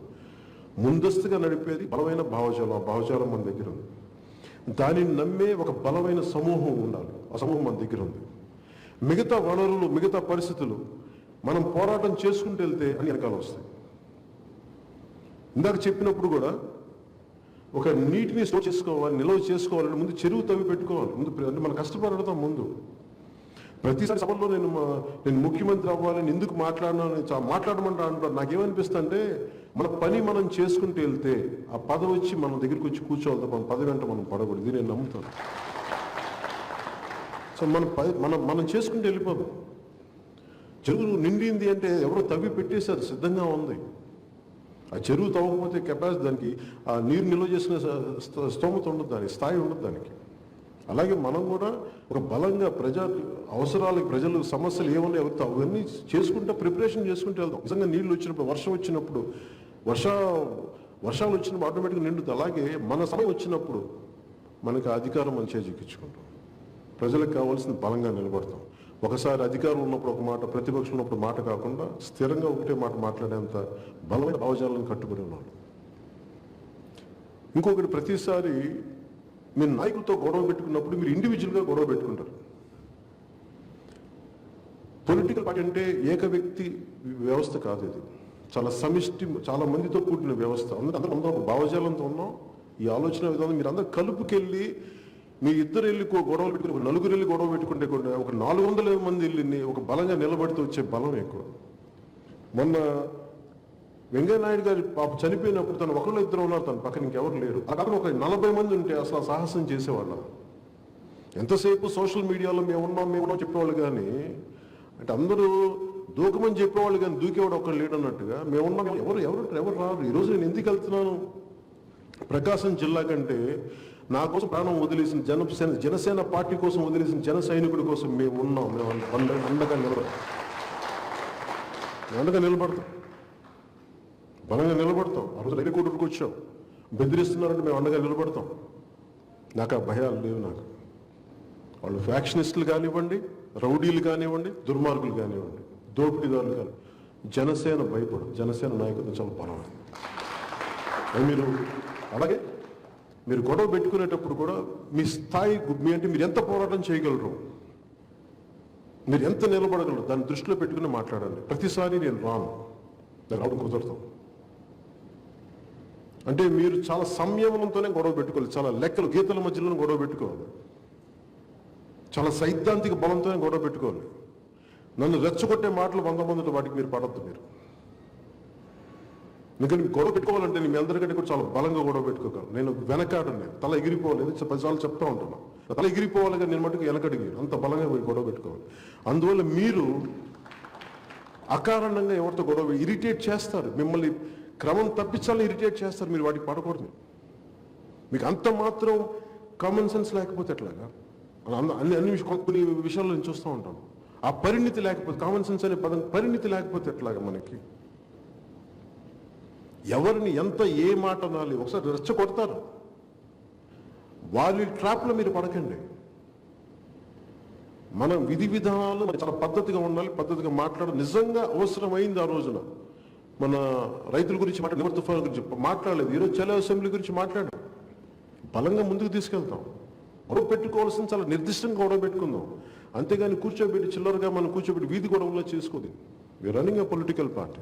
ముందస్తుగా నడిపేది బలమైన భావజాలం. ఆ భావజాలం మన దగ్గర ఉంది. దానిని నమ్మే ఒక బలమైన సమూహం ఉండాలి. ఆ సమూహం మన దగ్గర ఉంది. మిగతా వనరులు, మిగతా పరిస్థితులు మనం పోరాటం చేసుకుంటూ వెళ్తే అన్ని రకాలు వస్తాయి. ఇందాక చెప్పినప్పుడు కూడా ఒక నీటిని స్టోర్ చేసుకోవాలి, నిల్వ చేసుకోవాలంటే ముందు చెరువు తవ్వి పెట్టుకోవాలి. ముందు అంటే మనం కష్టపడతాం. ముందు ప్రతిసారి సభలో నేను ముఖ్యమంత్రి అవ్వాలని ఎందుకు మాట్లాడమంటా అంటారు. నాకేమనిపిస్తుంది అంటే మన పని మనం చేసుకుంటూ వెళ్తే ఆ పదవి వచ్చి మన దగ్గరికి వచ్చి కూర్చోవాలి తప్ప మన పదవి వెంట మనం పడకూడదు. ఇది నేను నమ్ముతాను. సో మనం చేసుకుంటూ వెళ్ళిపోదాం. చెరువు నిండింది అంటే ఎవరో తవ్వి పెట్టేశారు, సిద్ధంగా ఉంది. ఆ చెరువు తవ్వకపోతే కెపాసిటీ, దానికి ఆ నీరు నిల్వ చేసుకునే స్తోమత ఉండదు, దానికి స్థాయి ఉండదు. దానికి అలాగే మనం కూడా ఒక బలంగా అవసరాలకు ప్రజలు సమస్యలు ఏమన్నా ఎవరితో అవన్నీ చేసుకుంటే ప్రిపరేషన్ చేసుకుంటూ వెళ్తాం. నిజంగా నీళ్ళు వచ్చినప్పుడు, వర్షం వచ్చినప్పుడు, వర్షాలు వచ్చినప్పుడు ఆటోమేటిక్గా నిండుతుంది. అలాగే మన సమయం వచ్చినప్పుడు మనకి అధికారం మనం చేజిక్కించుకుంటాం. ప్రజలకు కావాల్సిన బలంగా నిలబడతాం. ఒకసారి అధికారం ఉన్నప్పుడు ఒక మాట, ప్రతిపక్షం ఉన్నప్పుడు మాట కాకుండా స్థిరంగా ఒకటే మాట మాట్లాడేంత బలమైన భావజాలను కట్టుబడి ఉన్నాడు. ఇంకొకటి, ప్రతిసారి మీరు నాయకులతో గొడవ పెట్టుకున్నప్పుడు మీరు ఇండివిజువల్గా గొడవ పెట్టుకుంటారు. పొలిటికల్ పార్టీ అంటే ఏక వ్యక్తి వ్యవస్థ కాదు. ఇది చాలా సమిష్టి, చాలా మందితో కూడిన వ్యవస్థ. అందరూ ఒక భావజాలంతో ఉన్నాం. ఈ ఆలోచన విధానం మీరు అందరూ కలుపుకెళ్ళి, మీ ఇద్దరు వెళ్ళి గొడవలు పెట్టుకుని, ఒక నలుగురు వెళ్ళి గొడవ పెట్టుకుంటే కూడా ఒక 400 మంది వెళ్ళి ఒక బలంగా నిలబడితే వచ్చే బలం ఎక్కువ. మొన్న వెంకయ్యనాయుడు గారి పాప చనిపోయినప్పుడు తను ఒకళ్ళు ఇద్దరు ఉన్నారు, తన పక్కన ఇంకెవరు లేరు. అక్కడ ఒక 40 మంది ఉంటే అసలు ఆ సాహసం చేసేవాళ్ళ. ఎంతసేపు సోషల్ మీడియాలో మేము ఉన్నాం చెప్పేవాళ్ళు, కానీ అంటే అందరూ దూకమని చెప్పేవాళ్ళు, కానీ దూకేవాడు ఒకళ్ళు లేడు అన్నట్టుగా మేమున్నాం. ఎవరు రారు. ఈరోజు నేను ఎందుకు వెళ్తున్నాను ప్రకాశం జిల్లా కంటే, నా కోసం ప్రాణం వదిలేసిన జనసేన పార్టీ కోసం వదిలేసిన జన సైనికుడి కోసం మేము ఉన్నాం. మేము అండగా నిలబడతాం, బలంగా నిలబడతాం. ఆ రోజు హైకోర్టుకు వచ్చాం, బెదిరిస్తున్నారంటే మేము అండగా నిలబడతాం. నాకు ఆ భయాలు లేవు. నాకు వాళ్ళు ఫ్యాక్షనిస్టులు కానివ్వండి, రౌడీలు కానివ్వండి, దుర్మార్గులు కానివ్వండి, దోపిడీదారులు కానివ్వండి, జనసేన భయపడు. జనసేన నాయకత్వం చాలా బలమైంది. మీరు అలాగే మీరు గొడవ పెట్టుకునేటప్పుడు కూడా మీ స్థాయి, అంటే మీరు ఎంత పోరాటం చేయగలరు, మీరు ఎంత నిలబడగలరు, దాన్ని దృష్టిలో పెట్టుకుని మాట్లాడండి. ప్రతిసారి నేను రావడం కుదరదు. అంటే మీరు చాలా సంయమనంతోనే గొడవ పెట్టుకోవాలి. చాలా లెక్కలు, గీతల మధ్యలో గొడవ పెట్టుకోవాలి. చాలా సైద్ధాంతిక బలంతోనే గొడవ పెట్టుకోవాలి. నన్ను రెచ్చగొట్టే మాటలు 100 మందితో వాటికి మీరు పడద్దు. మీరు ఎందుకంటే గొడవ పెట్టుకోవాలంటే మీ అందరికంటే కూడా చాలా బలంగా గొడవ పెట్టుకోగలను. నేను వెనకాడను, నేను తల ఎగిరిపోవాలి. 10 సార్లు చెప్తా ఉంటున్నాను, తల ఎగిరిపోవాలి, కానీ నేను మటుకు వెనకడిగి అంత బలంగా గొడవ పెట్టుకోవాలి. అందువల్ల మీరు అకారణంగా ఎవరితో గొడవ ఇరిటేట్ చేస్తారు, మిమ్మల్ని క్రమం తప్పించాలని ఇరిటేట్ చేస్తారు. మీరు వాటికి పడకూడదు. మీకు అంత మాత్రం కామన్ సెన్స్ లేకపోతే ఎట్లాగా? అన్ని కొన్ని విషయాల్లో నేను చూస్తూ ఉంటాను. ఆ పరిణితి లేకపోతే, కామన్ సెన్స్ అనే పదం పరిణితి లేకపోతే ఎట్లాగా? మనకి ఎవరిని ఎంత ఏ మాట అనాలి, ఒకసారి రెచ్చగొడతారు. వాళ్ళ ట్రాప్లో మీరు పడకండి. మన విధి విధానాలు చాలా పద్ధతిగా ఉండాలి, పద్ధతిగా మాట్లాడాలి. నిజంగా అవసరమైంది ఆ రోజున మన రైతుల గురించి నివర్ తుఫాను గురించి మాట్లాడలేదు. ఈరోజు చలో అసెంబ్లీ గురించి మాట్లాడాం. బలంగా ముందుకు తీసుకెళ్తాం. గొడవ పెట్టుకోవాల్సిన చాలా నిర్దిష్టంగా గొడవ పెట్టుకుందాం. అంతేగాని కూర్చోబెట్టి చిల్లరగా మనం కూర్చోబెట్టి వీధి గొడవలో చేసుకోదు. We are running a political party.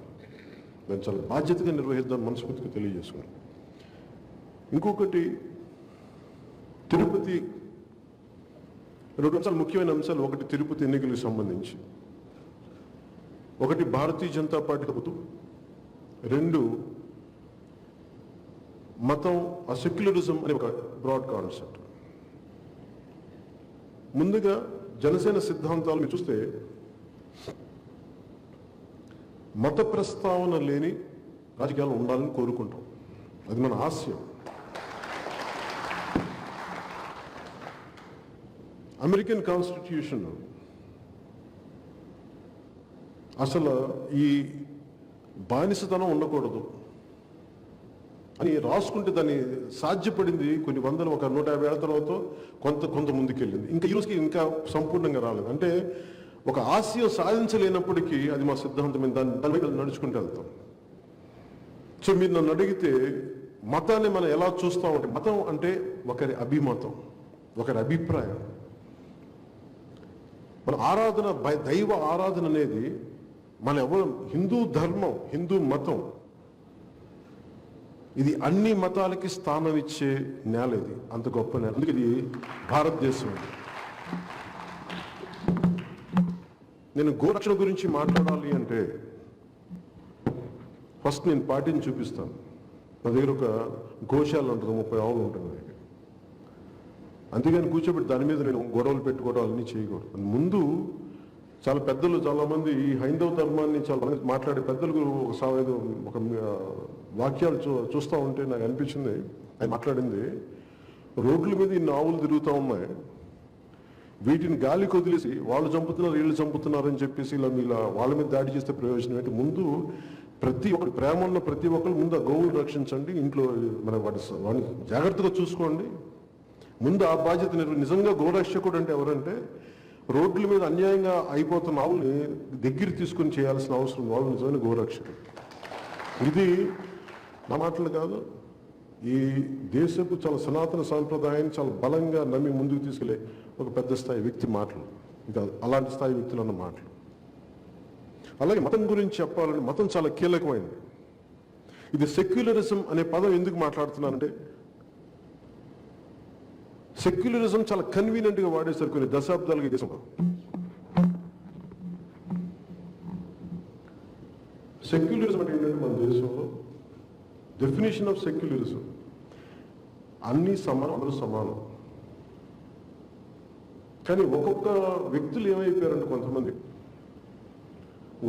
దాన్ని చాలా బాధ్యతగా నిర్వహిద్దాం మనస్ఫూర్తిగా తెలియజేసుకున్నాం. ఇంకొకటి, తిరుపతి 2 అంశాలు, ముఖ్యమైన అంశాలు. ఒకటి తిరుపతి ఎన్నికలకు సంబంధించి, ఒకటి భారతీయ జనతా పార్టీ తప్పుతూ, 2 మతం, ఆ సెక్యులరిజం అనే ఒక బ్రాడ్ కాన్సెప్ట్. ముందుగా జనసేన సిద్ధాంతాలు మీరు చూస్తే, మత ప్రస్తావన లేని రాజకీయాలు ఉండాలని కోరుకుంటాం. అది మన ఆశయం. అమెరికన్ కాన్స్టిట్యూషన్ అసలు ఈ బానిసతనం ఉండకూడదు అని రాసుకుంటే దాన్ని సాధ్యపడింది కొన్ని వందలు, ఒక 150 ఏళ్ల తర్వాత కొంత ముందుకెళ్ళింది. ఇంకా ఈ రోజుకి ఇంకా సంపూర్ణంగా రాలేదు. అంటే ఒక ఆశయం సాధించలేనప్పటికీ అది మా సిద్ధాంతమైన దాన్ని నడుచుకుంటూ వెళ్తాం. సో మీరు నన్ను అడిగితే, మతాన్ని మనం ఎలా చూస్తామంటే, మతం అంటే ఒకరి అభిమతం, ఒకరి అభిప్రాయం. మన ఆరాధన, దైవ ఆరాధన అనేది మన హిందూ ధర్మం, హిందూ మతం, ఇది అన్ని మతాలకి స్థానం ఇచ్చే నేల. ఇది అంత గొప్ప నేల. అందుకే ఇది భారతదేశం. నేను గోరక్షణ గురించి మాట్లాడాలి అంటే ఫస్ట్ నేను పార్టీని చూపిస్తాను. నా దగ్గర ఒక గోశాల ఉంటుంది, 30 ఆవులు ఉంటుంది. అంతేగాని కూర్చోబెట్టి దాని మీద నేను గొడవలు పెట్టుకోవడం అన్నీ చేయకూడదు. ముందు చాలా పెద్దలు, చాలామంది ఈ హైందవ ధర్మాన్ని చాలా మాట్లాడే పెద్దలు ఒక వాక్యాలు చూస్తూ ఉంటే నాకు అనిపించింది. ఆయన మాట్లాడింది, రోడ్ల మీద ఇన్ని ఆవులు తిరుగుతూ ఉన్నాయి, వీటిని గాలికి వదిలేసి వాళ్ళు చంపుతున్నారు వీళ్ళు చంపుతున్నారు అని చెప్పేసి ఇలా వాళ్ళ మీద దాడి చేస్తే ప్రయోజనం ఏంటి? ముందు ప్రతి ఒక్కరు ప్రేమ ఉన్న ప్రతి ఒక్కరు ముందు ఆ గోవులు రక్షించండి, ఇంట్లో వాడిని జాగ్రత్తగా చూసుకోండి. ముందు ఆ బాధ్యత నిజంగా గోరక్షకుడు అంటే ఎవరంటే రోడ్ల మీద అన్యాయంగా అయిపోతున్న ఆవుల్ని దగ్గర తీసుకుని చేయాల్సిన అవసరం వాళ్ళు నిజమైన గోరక్షకుడు. ఇది నా మాటలు కాదు, ఈ దేశపు చాలా సనాతన సాంప్రదాయాన్ని చాలా బలంగా నమ్మి ముందుకు తీసుకెళ్లే ఒక పెద్ద స్థాయి వ్యక్తి మాటలు, ఇంకా అలాంటి స్థాయి వ్యక్తులు అన్న మాటలు. అలాగే మతం గురించి చెప్పాలంటే మతం చాలా కీలకమైనది. ఇది సెక్యులరిజం అనే పదం ఎందుకు మాట్లాడుతున్నానంటే, సెక్యులరిజం చాలా కన్వీనియంట్ గా వాడేశారు కొన్ని దశాబ్దాలుగా దేశంలో. సెక్యులరిజం అంటే ఏంటంటే మన దేశంలో డెఫినేషన్ ఆఫ్ సెక్యులరిజం అన్ని సమానం, అందరూ సమానం. కానీ ఒక్కొక్క వ్యక్తులు ఏమైపోయారంటే కొంతమంది,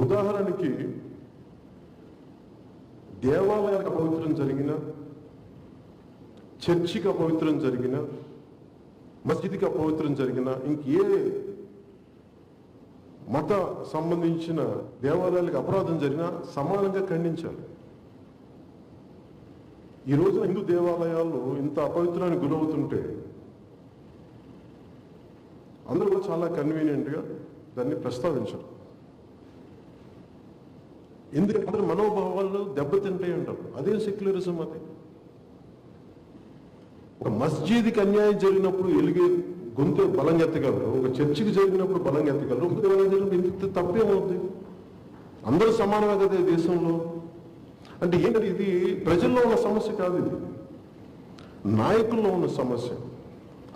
ఉదాహరణకి దేవాలయాలకు అపవిత్రం జరిగిన, చర్చికి అపవిత్రం జరిగిన, మస్జిద్కి అపవిత్రం జరిగిన, ఇంకే మత సంబంధించిన దేవాలయాలకు అపరాధం జరిగినా సమానంగా ఖండించాలి. ఈ రోజున హిందూ దేవాలయాల్లో ఇంత అపవిత్రానికి గురవుతుంటే అందరూ కూడా చాలా కన్వీనియంట్గా దాన్ని ప్రస్తావించారు. ఎందుకంటే అందరూ మనోభావాలు దెబ్బతింటాయి అంటారు. అదే సెక్యులరిజం. అది ఒక మస్జిద్కి అన్యాయం జరిగినప్పుడు ఎలిగే గొంతు బలంగా ఎత్తగలరు, ఒక చర్చికి జరిగినప్పుడు బలంగా ఎత్తగలరు, ఒక దేవాలయం జరిగినప్పుడు ఇంత తప్పేమవుతుంది? అందరూ సమానమే కదా ఈ దేశంలో. అంటే ఏంటంటే ఇది ప్రజల్లో ఉన్న సమస్య కాదు, ఇది నాయకుల్లో ఉన్న సమస్య.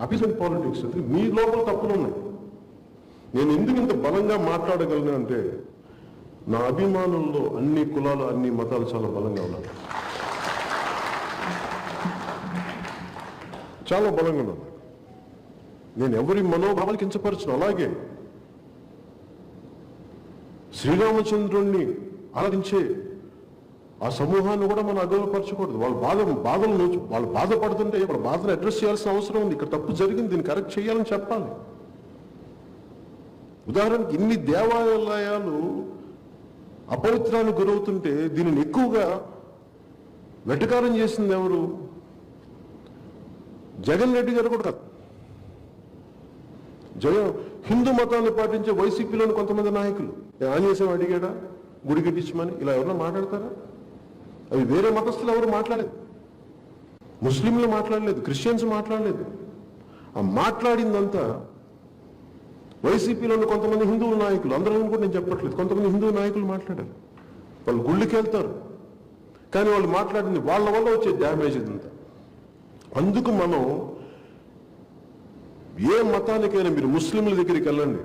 అపిసెంట్ పాలిటిక్స్. మీ లోపల తప్పులు ఉన్నాయి. నేను ఎందుకు ఇంత బలంగా మాట్లాడగలను అంటే, నా అభిమానుల్లో అన్ని కులాలు అన్ని మతాలు చాలా బలంగా ఉన్నాయి, చాలా బలంగా ఉన్నాను. నేను ఎవరి మనోభావాలు కించపరచను. అలాగే శ్రీరామచంద్రుణ్ణి ఆరాధించే ఆ సమూహాన్ని కూడా మనం అగౌరవపరచకూడదు. వాళ్ళు బాధపడుతుంటే వాళ్ళ బాధను అడ్రస్ చేయాల్సిన అవసరం ఉంది. ఇక్కడ తప్పు జరిగింది, దీన్ని కరెక్ట్ చేయాలని చెప్పాలి. ఉదాహరణకి ఇన్ని దేవాలయాలు అపవిత్రానికి గురవుతుంటే దీనిని ఎక్కువగా వెటకారం చేసింది ఎవరు? జగన్ రెడ్డి గారు కూడా కాదు. హిందూ మతాన్ని పాటించే వైసీపీలోని కొంతమంది నాయకులు ఆంజనేయం అడిగాడా గుడి కట్టించమని, ఇలా ఎవరన్నా మాట్లాడతారా? అవి వేరే మతస్థులు ఎవరు మాట్లాడలేదు, ముస్లింలు మాట్లాడలేదు, క్రిస్టియన్స్ మాట్లాడలేదు. ఆ మాట్లాడిందంతా వైసీపీలోని కొంతమంది హిందూ నాయకులు. అందరూ కూడా నేను చెప్పట్లేదు, కొంతమంది హిందూ నాయకులు మాట్లాడారు. వాళ్ళు గుళ్ళకి వెళ్తారు, కానీ వాళ్ళు మాట్లాడింది వాళ్ళ వల్ల వచ్చే డ్యామేజ్ ఇదంతా. అందుకు మనం ఏ మతానికైనా, మీరు ముస్లింల దగ్గరికి వెళ్ళండి,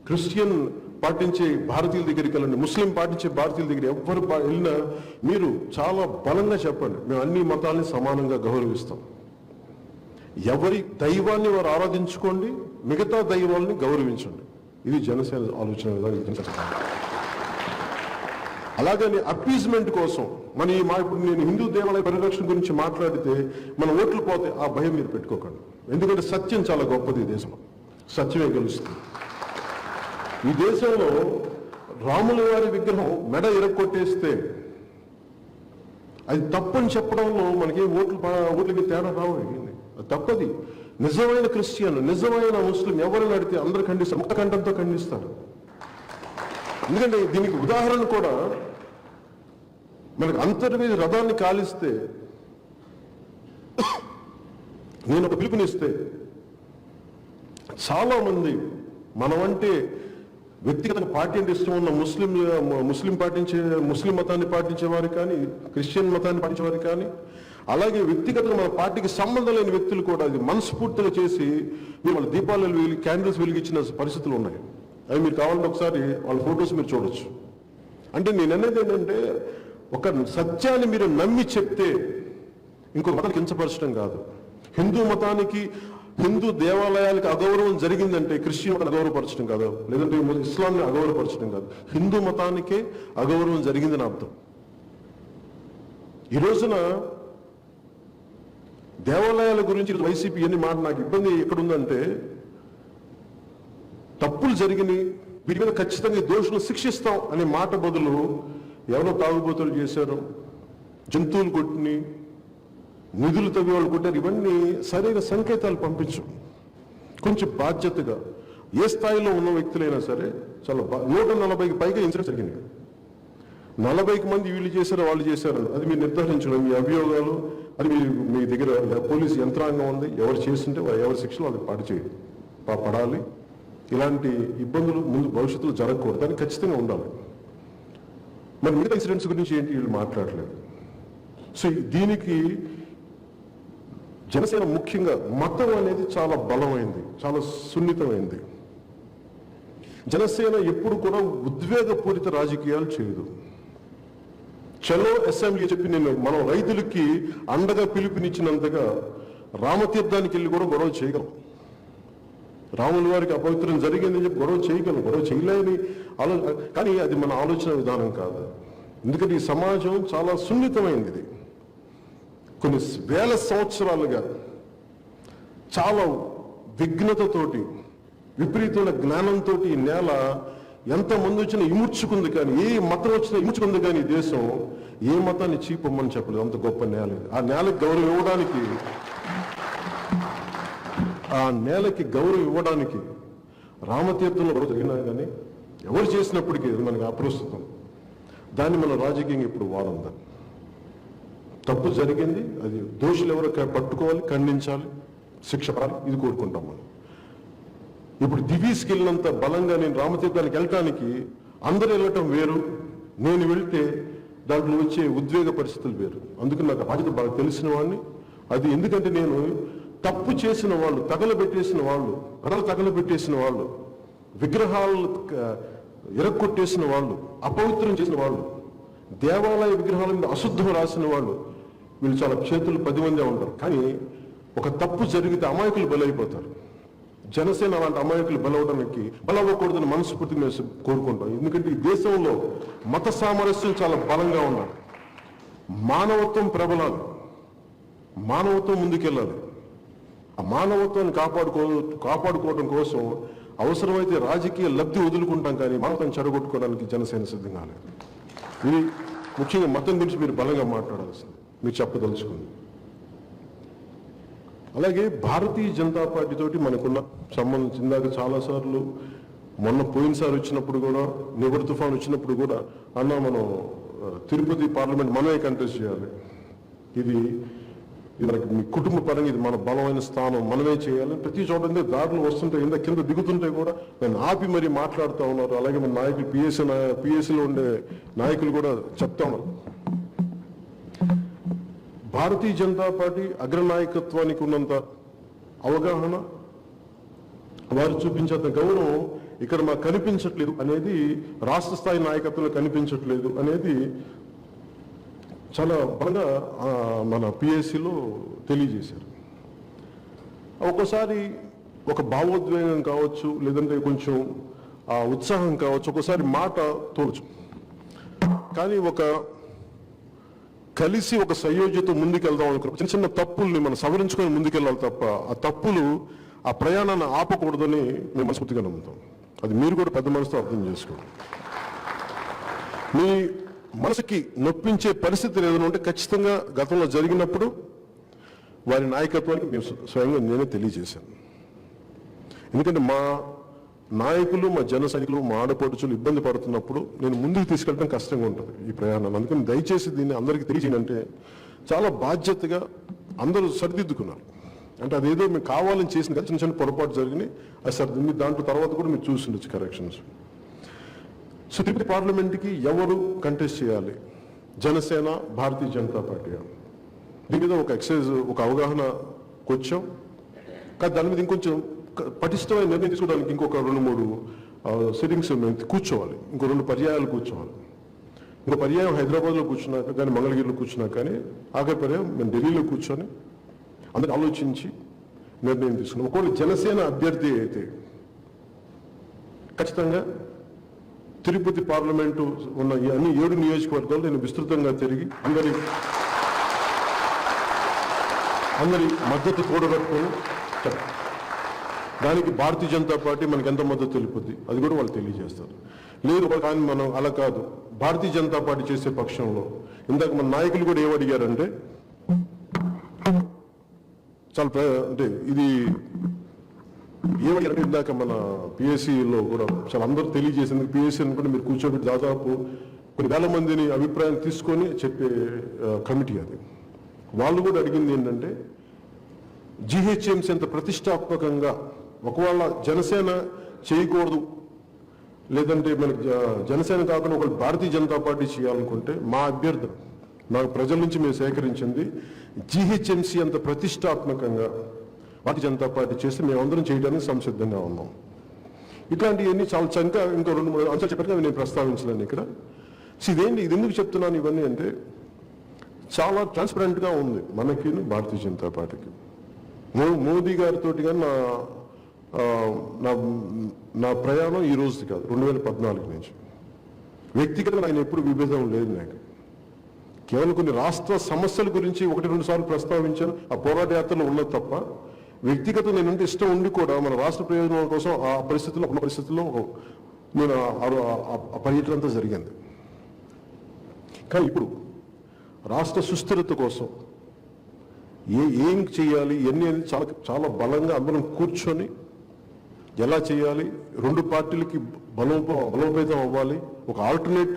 క్రిస్టియన్ పాటించే భారతీయుల దగ్గరికి వెళ్ళండి, ముస్లిం పాటించే భారతీయుల దగ్గర ఎవరు వెళ్ళినా మీరు చాలా బలంగా చెప్పండి, మేము అన్ని మతాలని సమానంగా గౌరవిస్తాం. ఎవరి దైవాన్ని వారు ఆరాధించుకోండి, మిగతా దైవాలని గౌరవించండి. ఇది జనసేన ఆలోచన విధానం. అలాగని అప్పీజ్మెంట్ కోసం ఇప్పుడు నేను హిందూ దేవాలయ పరిరక్షణ గురించి మాట్లాడితే మన ఓట్లు పోతే ఆ భయం మీరు పెట్టుకోకండి. ఎందుకంటే సత్యం చాలా గొప్పది. ఈ దేశంలో సత్యమే గెలుస్తుంది. ఈ దేశంలో రాముల వారి విగ్రహం మెడ ఇరగొట్టేస్తే అది తప్పని చెప్పడంలో మనకి ఓట్లకి తేడా రావాలి. అది తప్పది. నిజమైన క్రిస్టియన్, నిజమైన ముస్లిం ఎవరు నడితే అందరూ ఖండిస్తారు, ముక్త కంఠంతో ఖండిస్తారు. ఎందుకంటే దీనికి ఉదాహరణ కూడా మనకు అంతర్వేది రథాన్ని కాలిస్తే, నేను ఒక పిలుపునిస్తే చాలా మంది మనమంటే వ్యక్తిగత పార్టీ అంటే ఇష్టం ఉన్న ముస్లిం మతాన్ని పాటించే వారు కానీ, క్రిస్టియన్ మతాన్ని పాటించే వారు కానీ, అలాగే వ్యక్తిగతంగా మన పార్టీకి సంబంధం లేని వ్యక్తులు కూడా అది మనస్ఫూర్తిగా చేసి వాళ్ళ దీపాలు క్యాండిల్స్ వెలిగించిన పరిస్థితులు ఉన్నాయి. అవి మీరు కావాలంటే ఒకసారి వాళ్ళ ఫొటోస్ మీరు చూడొచ్చు. అంటే నేను అనేది ఏంటంటే, ఒక సత్యాన్ని మీరు నమ్మి చెప్తే ఇంకొక మతాన్ని కించపరచడం కాదు. హిందూ మతానికి, హిందూ దేవాలయాలకు అగౌరవం జరిగిందంటే క్రిస్టియన్ మతాన్ని అగౌరవపరచడం కాదు, లేదంటే ఇస్లాంని అగౌరవపరచడం కాదు, హిందూ మతానికే అగౌరవం జరిగిందని అర్థం. ఈ రోజున దేవాలయాల గురించి వైసీపీ ఎన్ని మాట నాకు ఇబ్బంది ఎక్కడుందంటే, జరిగినాయి, వీటి మీద ఖచ్చితంగా ఈ దోషులను శిక్షిస్తాం అనే మాట బదులు ఎవరో తాగుబోతులు చేశారు, జంతువులు కొట్టిని, నిధులు తవ్వి వాళ్ళు కొట్టారు, ఇవన్నీ సరైన సంకేతాలు పంపించు. కొంచెం బాధ్యతగా ఏ స్థాయిలో ఉన్న వ్యక్తులైనా సరే చాలా 140కి పైగా ఇన్సిడెంట్స్ జరిగినాయి. 40కి మంది వీళ్ళు చేశారు వాళ్ళు చేశారు అది మీరు నిర్ధారించడం, మీ అభియోగాలు అది మీ దగ్గర పోలీసు యంత్రాంగం ఉంది, ఎవరు చేస్తుంటే ఎవరి శిక్షలు వాళ్ళకి పడాలి. ఇలాంటి ఇబ్బందులు ముందు భవిష్యత్తులో జరగకూడదు, దానికి ఖచ్చితంగా ఉండాలి. మరి మిగతా ఇన్సిడెంట్స్ గురించి ఏంటి వీళ్ళు మాట్లాడలేదు. సో దీనికి జనసేన ముఖ్యంగా మతం అనేది చాలా బలమైంది, చాలా సున్నితమైంది. జనసేన ఎప్పుడు కూడా ఉద్వేగపూరిత రాజకీయాలు చేయదు. చలో అసెంబ్లీ చెప్పి మనం రైతులకి అండగా పిలుపునిచ్చినంతగా రామతీర్థానికి వెళ్ళి కూడా గొడవ చేయగలం. రాముల వారికి అపవిత్రం జరిగిందని చెప్పి గొడవ చేయగలం, గొడవ చేయలేని కానీ అది మన ఆలోచన విధానం కాదు. ఎందుకంటే ఈ సమాజం చాలా సున్నితమైంది. ఇది కొన్ని వేల సంవత్సరాలుగా చాలా విఘ్నతతోటి విపరీతమైన జ్ఞానంతో ఈ నేల ఎంతమంది వచ్చినా ఇముడ్చుకుంది, కానీ ఏ మతం వచ్చినా ఇముడ్చుకుంది, కానీ ఈ దేశం ఏ మతాన్ని చీపమ్మని చెప్పలేదు. అంత గొప్ప నేల. ఆ నేలకి గౌరవం ఇవ్వడానికి రామతీర్థంలో గొడవ జరిగినా కానీ ఎవరు చేసినప్పటికీ అది మనకి అప్రస్తుతం. దాన్ని మనం రాజకీయంగా ఇప్పుడు వాడందాం. తప్పు జరిగింది, అది దోషులు ఎవరో పట్టుకోవాలి, ఖండించాలి, శిక్ష పడాలి, ఇది కోరుకుంటాం మనం. ఇప్పుడు దివీస్కి వెళ్ళినంత బలంగా నేను రామతీర్థానికి వెళ్ళటానికి అందరూ వెళ్ళటం వేరు, నేను వెళ్తే దాంట్లో వచ్చే ఉద్వేగ పరిస్థితులు వేరు. అందుకని నాకు బాధ్యత బాగా తెలిసిన వాడిని. అది ఎందుకంటే నేను తప్పు చేసిన వాళ్ళు, తగలబెట్టేసిన వాళ్ళు, గడలు తగలబెట్టేసిన వాళ్ళు, విగ్రహాలు ఎరక్కొట్టేసిన వాళ్ళు, అపవిత్రం చేసిన వాళ్ళు, దేవాలయ విగ్రహాల మీద అశుద్ధం రాసిన వాళ్ళు, వీళ్ళు చాలా చేతులు 10 మందే ఉంటారు. కానీ ఒక తప్పు జరిగితే అమాయకులు బలైపోతారు. జనసేన అలాంటి అమాయకులు బలవ్వకూడదని మనస్ఫూర్తిగా మేము కోరుకుంటాం. ఎందుకంటే ఈ దేశంలో మత సామరస్యం చాలా బలంగా ఉన్నారు. మానవత్వం ప్రబలాలి, మానవత్వం ముందుకెళ్ళాలి. ఆ మానవత్వాన్ని కాపాడుకోవడం కోసం అవసరమైతే రాజకీయ లబ్ధి వదులుకుంటాం, కానీ మానవత్వం చెడగొట్టుకోవడానికి జనసేన సిద్ధంగా లేదు. ఇది ముఖ్యంగా మతం గురించి మీరు బలంగా మాట్లాడాల్సింది, మీరు చెప్పదలుచుకుంది. అలాగే భారతీయ జనతా పార్టీ తోటి మనకున్న సంబంధం ఇందాక చాలాసార్లు, మొన్న పోయినసారి వచ్చినప్పుడు కూడా, నివర్ తుఫాన్ వచ్చినప్పుడు కూడా అన్న మనం తిరుపతి పార్లమెంట్ మనమే కంటెస్ట్ చేయాలి, ఇది మనకి మీ కుటుంబ పరంగా ఇది మన బలమైన స్థానం, మనమే చేయాలి. ప్రతి చోట దారులు వస్తుంటే కింద దిగుతుంటే కూడా నేను ఆపి మరీ మాట్లాడుతూ ఉన్నారు. అలాగే మన నాయకులు పిఎస్సీలో ఉండే నాయకులు కూడా చెప్తా ఉన్నారు. భారతీయ జనతా పార్టీ అగ్రనాయకత్వానికి ఉన్నంత అవగాహన, వారు చూపించేంత గౌరవం ఇక్కడ మాకు కనిపించట్లేదు అనేది, రాష్ట్ర స్థాయి నాయకత్వంలో కనిపించట్లేదు అనేది చాలా బలంగా మన పిఎస్సిలో తెలియజేశారు. ఒక్కోసారి ఒక భావోద్వేగం కావచ్చు, లేదంటే కొంచెం ఉత్సాహం కావచ్చు, ఒక్కోసారి మాట తోచు, కానీ కలిసి ఒక సంయోజ్యతో ముందుకెళ్దాం అనుకున్నాం. చిన్న చిన్న తప్పుల్ని మనం సవరించుకొని ముందుకెళ్ళాలి తప్ప ఆ తప్పులు ఆ ప్రయాణాన్ని ఆపకూడదని మేము మనస్ఫూర్తిగా నమ్ముతాం. అది మీరు కూడా పెద్ద మనసుతో అర్థం చేసుకోండి. మీ మనసుకి నొప్పించే పరిస్థితులు ఏదైనా ఉంటే ఖచ్చితంగా గతంలో జరిగినప్పుడు వారి నాయకత్వానికి మేము స్వయంగా నేనే తెలియజేశాను. ఎందుకంటే మా నాయకులు, మా జన సైనికులు, మా ఆడపడుచులు ఇబ్బంది పడుతున్నప్పుడు నేను ముందుకు తీసుకెళ్ళడం కష్టంగా ఉంటుంది ఈ ప్రయాణాన్ని. అందుకని దయచేసి దీన్ని అందరికీ తెలియజేయంటే చాలా బాధ్యతగా అందరూ సరిదిద్దుకున్నారు. అంటే అదేదో మేము కావాలని చేసిన కదా, చిన్న చిన్న పొరపాటు జరిగినాయి, అది సరిదిద్ది దాంట్లో తర్వాత కూడా మీరు చూసిండొచ్చు కరెక్షన్స్. సో తిరుపతి పార్లమెంట్కి ఎవరు కంటెస్ట్ చేయాలి? జనసేన, భారతీయ జనతా పార్టీ. దీని మీద ఒక ఎక్సైజ్, ఒక అవగాహనకు వచ్చాం. కానీ దాని మీద ఇంకొంచెం పటిష్టమైన నిర్ణయం తీసుకోవడానికి ఇంకొక 2-3 సిట్టింగ్స్ మేము కూర్చోవాలి, ఇంకో 2 పర్యాయాలు కూర్చోవాలి. ఇంకో పర్యాయం హైదరాబాద్లో కూర్చున్నాక కానీ, మంగళగిరిలో కూర్చున్నా కానీ, ఆఖరి పర్యాయం మేము ఢిల్లీలో కూర్చొని అందరూ ఆలోచించి నిర్ణయం తీసుకున్నాం. ఒకవేళ జనసేన అభ్యర్థి అయితే ఖచ్చితంగా తిరుపతి పార్లమెంటు ఉన్న ఈ అన్ని 7 నియోజకవర్గాలు నేను విస్తృతంగా తిరిగి అందరి మద్దతు కూడగట్టుకొని దానికి భారతీయ జనతా పార్టీ మనకి ఎంత మద్దతు తెలుపుద్ది అది కూడా వాళ్ళు తెలియజేస్తారు. లేదు కానీ మనం అలా కాదు, భారతీయ జనతా పార్టీ చేసే పక్షంలో ఇందాక మన నాయకులు కూడా ఏమడిగారంటే చాలా అంటే ఇది ఏమడిగారంటే ఇందాక మన పిఎస్సిలో కూడా చాలా అందరూ తెలియజేసింది. పిఎస్సి అనుకుంటే మీరు కూర్చోబెట్టి దాదాపు కొన్ని వేల మందిని అభిప్రాయం తీసుకొని చెప్పే కమిటీ అది. వాళ్ళు కూడా అడిగింది ఏంటంటే జిహెచ్ఎంసీ అంత ప్రతిష్టాత్మకంగా ఒకవేళ జనసేన చేయకూడదు, లేదంటే మనకి జనసేన కాకుండా ఒకళ్ళు భారతీయ జనతా పార్టీ చేయాలనుకుంటే మా అభ్యర్థన నాకు ప్రజల నుంచి మేము సేకరించింది జిహెచ్ఎంసీ అంత ప్రతిష్టాత్మకంగా భారతీయ జనతా పార్టీ చేస్తే మేమందరం చేయడానికి సంసిద్ధంగా ఉన్నాం. ఇట్లాంటివన్నీ చాలా చంక ఇంకా 2-3 అంశాలు చెప్పారు, అవి నేను ప్రస్తావించలేను ఇక్కడ. ఇదేంటి, ఇది ఎందుకు చెప్తున్నాను ఇవన్నీ అంటే చాలా ట్రాన్స్పరెంట్గా ఉంది మనకి భారతీయ జనతా పార్టీకి. మోదీ గారితో కానీ నా ప్రయాణం ఈ రోజుది కాదు, 2014 నుంచి. వ్యక్తిగతంగా ఆయన ఎప్పుడు విభేదం లేదు నాకు. కేవలం కొన్ని రాష్ట్ర సమస్యల గురించి 1-2 సార్లు ప్రస్తావించాను, ఆ పోరాట యాత్రలో ఉన్నది తప్ప వ్యక్తిగత నేనంటే ఇష్టం ఉండి కూడా మన రాష్ట్ర ప్రయోజనాల కోసం ఆ పరిస్థితుల్లో ఉన్న పరిస్థితుల్లో నేను ఆ పర్యటన అంతా జరిగింది. కానీ ఇప్పుడు రాష్ట్ర సుస్థిరత కోసం ఏం చేయాలి ఇవన్నీ అనేది చాలా చాలా బలంగా అందరం కూర్చొని ఎలా చేయాలి, 2 పార్టీలకి బలోపేతం అవ్వాలి, ఒక ఆల్టర్నేట్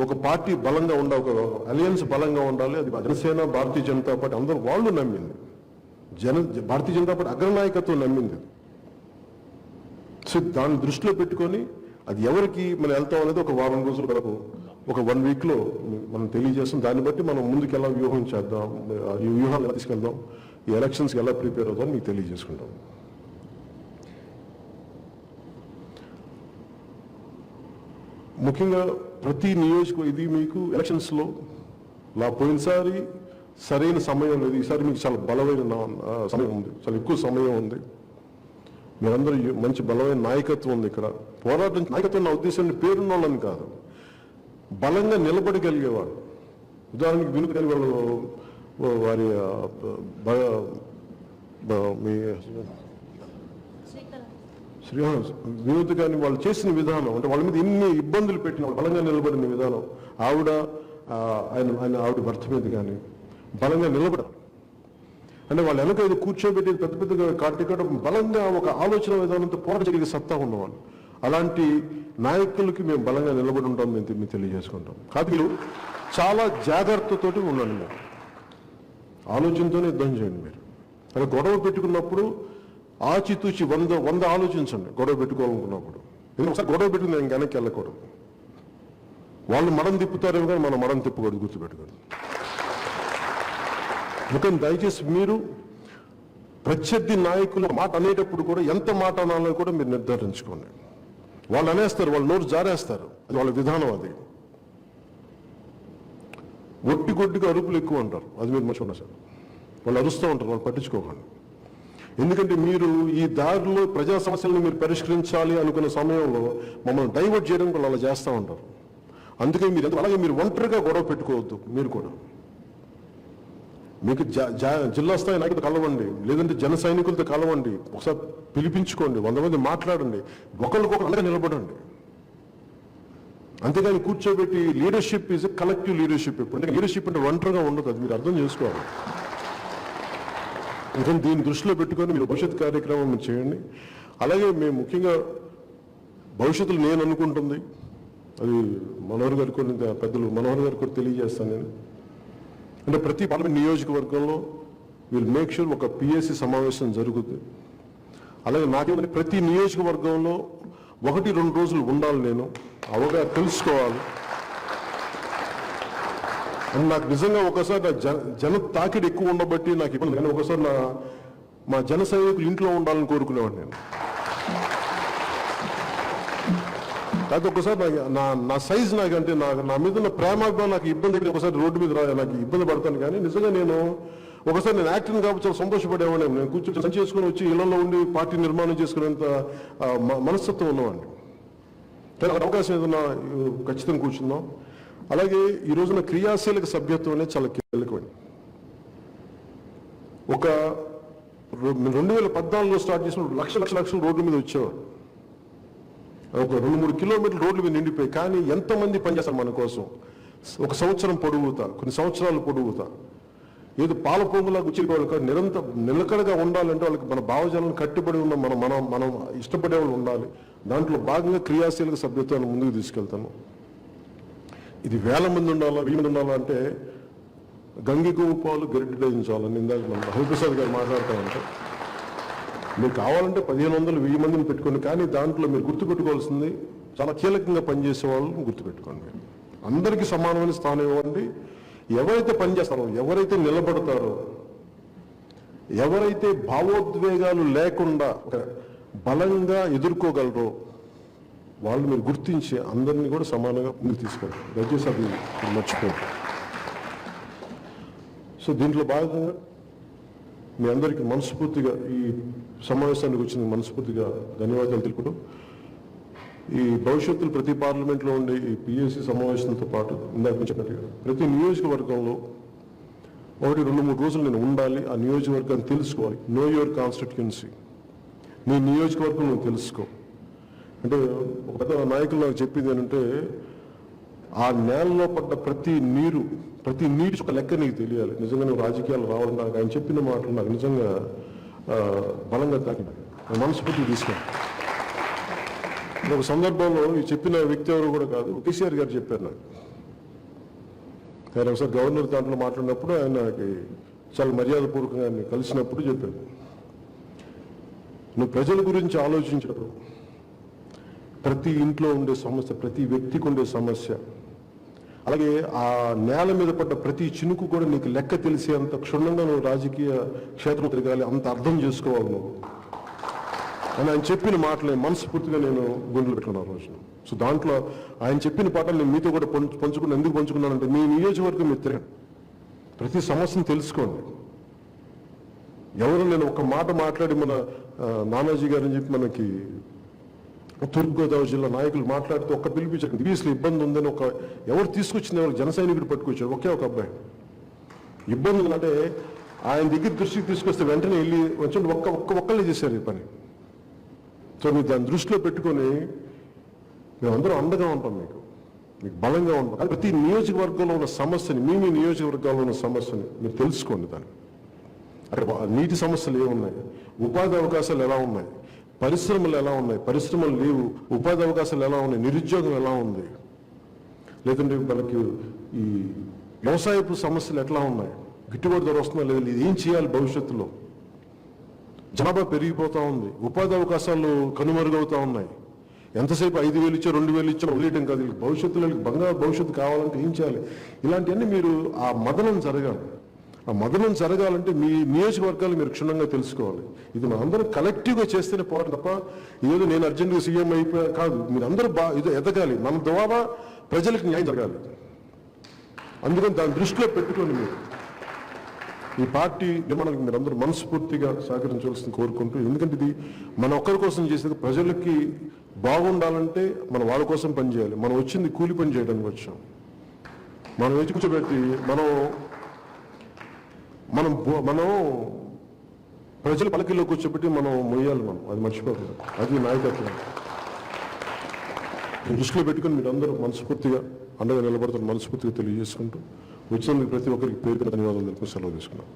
ఒక పార్టీ బలంగా ఉండాలి, ఒక అలయన్స్ బలంగా ఉండాలి. అది జనసేన భారతీయ జనతా పార్టీ అందరూ వాళ్ళు నమ్మింది, భారతీయ జనతా పార్టీ అగ్రనాయకత్వం నమ్మింది. సో దాన్ని దృష్టిలో పెట్టుకొని అది ఎవరికి మనం వెళ్తాం అనేది ఒక వారం రోజుల వరకు ఒక 1 వీక్లో మనం తెలియజేస్తాం. దాన్ని బట్టి మనం ముందుకు ఎలా వ్యూహం చేద్దాం, ఈ వ్యూహాలు ఎలా తీసుకెళ్దాం, ఈ ఎలక్షన్స్కి ఎలా ప్రిపేర్ అవుతాం మీకు తెలియజేసుకుంటాం. ముఖ్యంగా ప్రతి ఇది మీకు ఎలక్షన్స్లో పోయినసారి సరైన సమయం లేదు, ఈసారి మీకు చాలా బలమైన సమయం ఉంది, చాలా ఎక్కువ సమయం ఉంది. మీరందరూ మంచి బలమైన నాయకత్వం ఉంది ఇక్కడ. పోరాటం నాయకత్వం నా ఉద్దేశాన్ని పేరున్న వాళ్ళని కాదు, బలంగా నిలబడగలిగేవాడు. ఉదాహరణకి వినుక వాళ్ళు వారి వినోద్ కానీ వాళ్ళు చేసిన విధానం అంటే వాళ్ళ మీద ఎన్ని ఇబ్బందులు పెట్టిన బలంగా నిలబడిన విధానం, ఆవిడ భర్త మీద కానీ బలంగా నిలబడారు. అంటే వాళ్ళు వెనక ఇది కూర్చోబెట్టి పెద్ద పెద్దగా కాటికట బలంగా ఒక ఆలోచన విధానంతో పోరాడగలిగే సత్తా ఉన్నవాళ్ళు. అలాంటి నాయకులకి మేము బలంగా నిలబడి ఉంటాం, మేము తెలియజేసుకుంటాం. కాబట్టి చాలా జాగ్రత్తతోటి ఉండండి, మీరు ఆలోచనతోనే యుద్ధం చేయండి. మీరు అక్కడ గొడవ పెట్టుకున్నప్పుడు ఆచితూచి 100 ఆలోచించండి గొడవ పెట్టుకోవాలనుకున్నప్పుడు. ఎందుకంటే ఒకసారి గొడవ పెట్టుకుని నేను వెనక్కి వెళ్ళకూడదు. వాళ్ళు మడం తిప్పుతారేమో కానీ మనం మడం తిప్పకూడదు, గుర్తుపెట్టుకోండి. అందుకని దయచేసి మీరు ప్రత్యర్థి నాయకులు మాట అనేటప్పుడు కూడా ఎంత మాట అనాలో కూడా మీరు నిర్ధారించుకోండి. వాళ్ళు అనేస్తారు, వాళ్ళు నోరు జారేస్తారు, అది వాళ్ళ విధానం. అది ఒట్టిగొడ్డిగా అరుపులు ఎక్కువ అంటారు, అది మీరు మంచిగా సార్. వాళ్ళు అరుస్తూ ఉంటారు, వాళ్ళు పట్టించుకోకండి. ఎందుకంటే మీరు ఈ దారిలో ప్రజా సమస్యలను మీరు పరిష్కరించాలి అనుకున్న సమయంలో మమ్మల్ని డైవర్ట్ చేయడానికి వాళ్ళు అలా చేస్తూ ఉంటారు. అందుకే మీరు అలాగే మీరు ఒంటరిగా గొడవ పెట్టుకోవద్దు. మీరు కూడా మీకు జిల్లా స్థాయి నాయకులతో కలవండి, లేదంటే జన సైనికులతో కలవండి, ఒకసారి పిలిపించుకోండి, 100 మంది మాట్లాడండి, ఒకరికొకరు అలాగే నిలబడండి. అంతేగాని కూర్చోబెట్టి లీడర్షిప్ ఈజ్ కలెక్టివ్ లీడర్షిప్. అంటే లీడర్షిప్ అంటే ఒంటరిగా ఉండదు, అది మీరు అర్థం చేసుకోవాలి. ఇంకా దీన్ని దృష్టిలో పెట్టుకొని మీరు భవిష్యత్ కార్యక్రమం మీరు చేయండి. అలాగే మేము ముఖ్యంగా భవిష్యత్తులో నేను అనుకుంటుంది, అది మనోహర్ గారికి కూడా పెద్దలు మనోహర్ గారికి కూడా తెలియజేస్తాను నేను. అంటే ప్రతి పార్లమెంట్ నియోజకవర్గంలో విల్ మేక్ షూర్ ఒక పిఎస్సి సమావేశం జరుగుతుంది. అలాగే నాకేమంటే ప్రతి నియోజకవర్గంలో 1-2 రోజులు ఉండాలి, నేను అవగా తెలుసుకోవాలి. అని నాకు నిజంగా ఒకసారి నా జన తాకిడి ఎక్కువ ఉండబట్టి నాకు ఇబ్బంది, కానీ ఒకసారి మా జన సైనికులు ఇంట్లో ఉండాలని కోరుకునేవాడు నేను. కాకపోతే ఒకసారి నా సైజ్ నాకంటే నా మీద ఉన్న ప్రేమాభిమానం నాకు ఇబ్బంది, ఒకసారి రోడ్డు మీద నాకు ఇబ్బంది పడతాను. కానీ నిజంగా నేను ఒకసారి నేను యాక్టింగ్ కాబట్టి చాలా సంతోషపడేవాడిని. నేను కూర్చొని సంచి చేసుకుని వచ్చి ఇళ్లలో ఉండి పార్టీ నిర్మాణం చేసుకునేంత మనస్తత్వం ఉన్నవాడిని. కానీ అవకాశం ఏదన్నా ఖచ్చితంగా కూర్చుందాం. అలాగే ఈ రోజున క్రియాశీలక సభ్యత్వం అనేది చాలా కీలకమైనది. ఒక 2014లో స్టార్ట్ చేసినప్పుడు లక్షల రోడ్ల మీద వచ్చేవారు. ఒక 2-3 కిలోమీటర్ల రోడ్ల మీద నిండిపోయి. కానీ ఎంతమంది పనిచేస్తారు మన కోసం? ఒక సంవత్సరం పొడుగుతా, కొన్ని సంవత్సరాలు పొడుగుతా. ఏదో పాల పొంగులా గుచ్చిపోవాలి. నిలకడగా ఉండాలంటే వాళ్ళకి మన భావజాలను కట్టుబడి ఉన్న మనం ఇష్టపడే వాళ్ళు ఉండాలి. దాంట్లో భాగంగా క్రియాశీలక సభ్యత్వాన్ని ముందుకు తీసుకెళ్తాను. ఇది 1000 మంది ఉండాలా, 1000 మంది ఉండాలా అంటే గంగి గోపాలు గరిటె దయించాలని ఇందాక మన హరిప్రసాద్ గారు మాట్లాడుతూ మీరు కావాలంటే 1500, 1000 మందిని పెట్టుకోండి. కానీ దాంట్లో మీరు గుర్తుపెట్టుకోవాల్సింది చాలా కీలకంగా పనిచేసే వాళ్ళని గుర్తుపెట్టుకోండి. అందరికీ సమానమైన స్థానం ఇవ్వండి. ఎవరైతే పనిచేస్తారో, ఎవరైతే నిలబడతారో, ఎవరైతే భావోద్వేగాలు లేకుండా బలంగా ఎదుర్కోగలరో వాళ్ళు మీరు గుర్తించి అందరినీ కూడా సమానంగా ముందుకు తీసుకెళ్ళారు. దయచేసి అది మర్చిపోండి. సో దీంట్లో భాగంగా మీ అందరికీ మనస్ఫూర్తిగా ఈ సమావేశానికి వచ్చిన మనస్ఫూర్తిగా ధన్యవాదాలు తెలుపుతూ, ఈ భవిష్యత్తులో ప్రతి పార్లమెంట్లో ఉండే ఈ పిఎస్సి సమావేశంతో పాటు ఇందాక చెప్పినట్టుగా ప్రతి నియోజకవర్గంలో 1-2-3 రోజులు నేను ఉండాలి. ఆ నియోజకవర్గాన్ని తెలుసుకోవాలి. Know your constituency. నీ నియోజకవర్గం నువ్వు తెలుసుకో. అంటే ఒక పెద్ద నాయకులు నాకు చెప్పింది ఏంటంటే, ఆ నేలలో పడ్డ ప్రతి నీటి ఒక లెక్క నీకు తెలియాలి. నిజంగా నువ్వు రాజకీయాలు రావడం నాకు ఆయన చెప్పిన మాటలు నాకు నిజంగా బలంగా తాకినాయి. మనస్ఫూర్తిగా తీసుకున్నాను. ఒక సందర్భంలో ఈ చెప్పిన వ్యక్తి ఎవరు కూడా కాదు, కేసీఆర్ గారు చెప్పారు నాకు. ఆయన ఒకసారి గవర్నర్ దాంట్లో మాట్లాడినప్పుడు ఆయన నాకు చాలా మర్యాదపూర్వకంగా ఆయన కలిసినప్పుడు చెప్పాను, నువ్వు ప్రజల గురించి ఆలోచించడం, ప్రతి ఇంట్లో ఉండే సమస్య, ప్రతి వ్యక్తికి ఉండే సమస్య, అలాగే ఆ నేల మీద పడ్డ ప్రతి చినుకు కూడా నీకు లెక్క తెలిసే అంత క్షుణ్ణంగా నువ్వు రాజకీయ క్షేత్రం తిరగాలి, అంత అర్థం చేసుకోవాలి నువ్వు అని ఆయన చెప్పిన మాటలే మనస్ఫూర్తిగా నేను గుండెలు పెట్టుకున్నాను ఆ రోజున. సో దాంట్లో ఆయన చెప్పిన పాటలు నేను మీతో కూడా పంచుకున్నాను. ఎందుకు పంచుకున్నానంటే, మీ నియోజకవర్గం మీరు తిరగండి, ప్రతి సమస్యను తెలుసుకోండి. ఎవరు నేను ఒక మాట మాట్లాడి మన నానాజీ గారు అని చెప్పి మనకి తూర్పుగోదావరి జిల్లా నాయకులు మాట్లాడితే ఒక్క పిలిపించారు, దివీస్లో ఇబ్బంది ఉందని ఒక ఎవరు తీసుకొచ్చింది, ఎవరు జన సైనికుడు పట్టుకొచ్చారు, ఒకే ఒక అబ్బాయి ఇబ్బంది ఉందంటే ఆయన దగ్గర దృష్టికి తీసుకొస్తే వెంటనే వెళ్ళి వచ్చి ఒక్కళ్ళే చేశారు ఈ పని. సో మీరు దాన్ని దృష్టిలో పెట్టుకొని మేమందరం అండగా ఉంటాం, మీకు బలంగా ఉంటాం. కానీ ప్రతి నియోజకవర్గంలో ఉన్న సమస్యని, మీ నియోజకవర్గాల్లో ఉన్న సమస్యని మీరు తెలుసుకోండి. దాన్ని అక్కడ నీటి సమస్యలు ఏమున్నాయి, ఉపాధి అవకాశాలు ఎలా ఉన్నాయి, పరిశ్రమలు ఎలా ఉన్నాయి, పరిశ్రమలు లేవు, ఉపాధి అవకాశాలు ఎలా ఉన్నాయి, నిరుద్యోగం ఎలా ఉంది, లేదంటే మనకి ఈ వ్యవసాయపు సమస్యలు ఎట్లా ఉన్నాయి, గిట్టుబాటు ధర వస్తుందా లేదా, ఇది ఏం చేయాలి భవిష్యత్తులో, జనాభా పెరిగిపోతూ ఉంది, ఉపాధి అవకాశాలు కనుమరుగవుతూ ఉన్నాయి, ఎంతసేపు 5,000 ఇచ్చో 2,000 ఇచ్చో వదిలేయటం కాదు, భవిష్యత్తులో బంగారు భవిష్యత్తు కావాలంటే ఏం చేయాలి, ఇలాంటివన్నీ మీరు ఆ మదనం జరగాలి. ఆ మదనం జరగాలంటే మీ నియోజకవర్గాలు మీరు క్షుణ్ణంగా తెలుసుకోవాలి. ఇది మనందరం కలెక్టివ్గా చేస్తేనే పోవడం తప్ప ఏదో నేను అర్జెంటుగా సీఎం అయిపోయా కాదు. మీరందరూ ఇది ఎదగాలి, మన ద్వారా ప్రజలకు న్యాయం జరగాలి. అందుకని దాన్ని దృష్టిలో పెట్టుకొని మీరు ఈ పార్టీ నిర్మాణానికి మీరందరూ మనస్ఫూర్తిగా సహకరించవలసింది కోరుకుంటూ, ఎందుకంటే ఇది మన ఒక్కరి కోసం చేసేది, ప్రజలకి బాగుండాలంటే మనం వాళ్ళ కోసం పనిచేయాలి. మనం వచ్చింది కూలి పని చేయడానికి వచ్చాం. మనం వచ్చి కూర్చోబెట్టి మనం ప్రజల పలకల్లో కూర్చోబెట్టి మనం మొయ్యాలి, అది మర్చిపోకూడదు. అది నాయకత్వం. దృష్టిలో పెట్టుకుని మీరు అందరూ మనస్ఫూర్తిగా అండగా నిలబడుతున్న మనస్ఫూర్తిగా తెలియజేసుకుంటూ వచ్చినందుకు ప్రతి ఒక్కరికి పేరు ధన్యవాదాలు తెలుపుతూ సెలవు తీసుకున్నాం.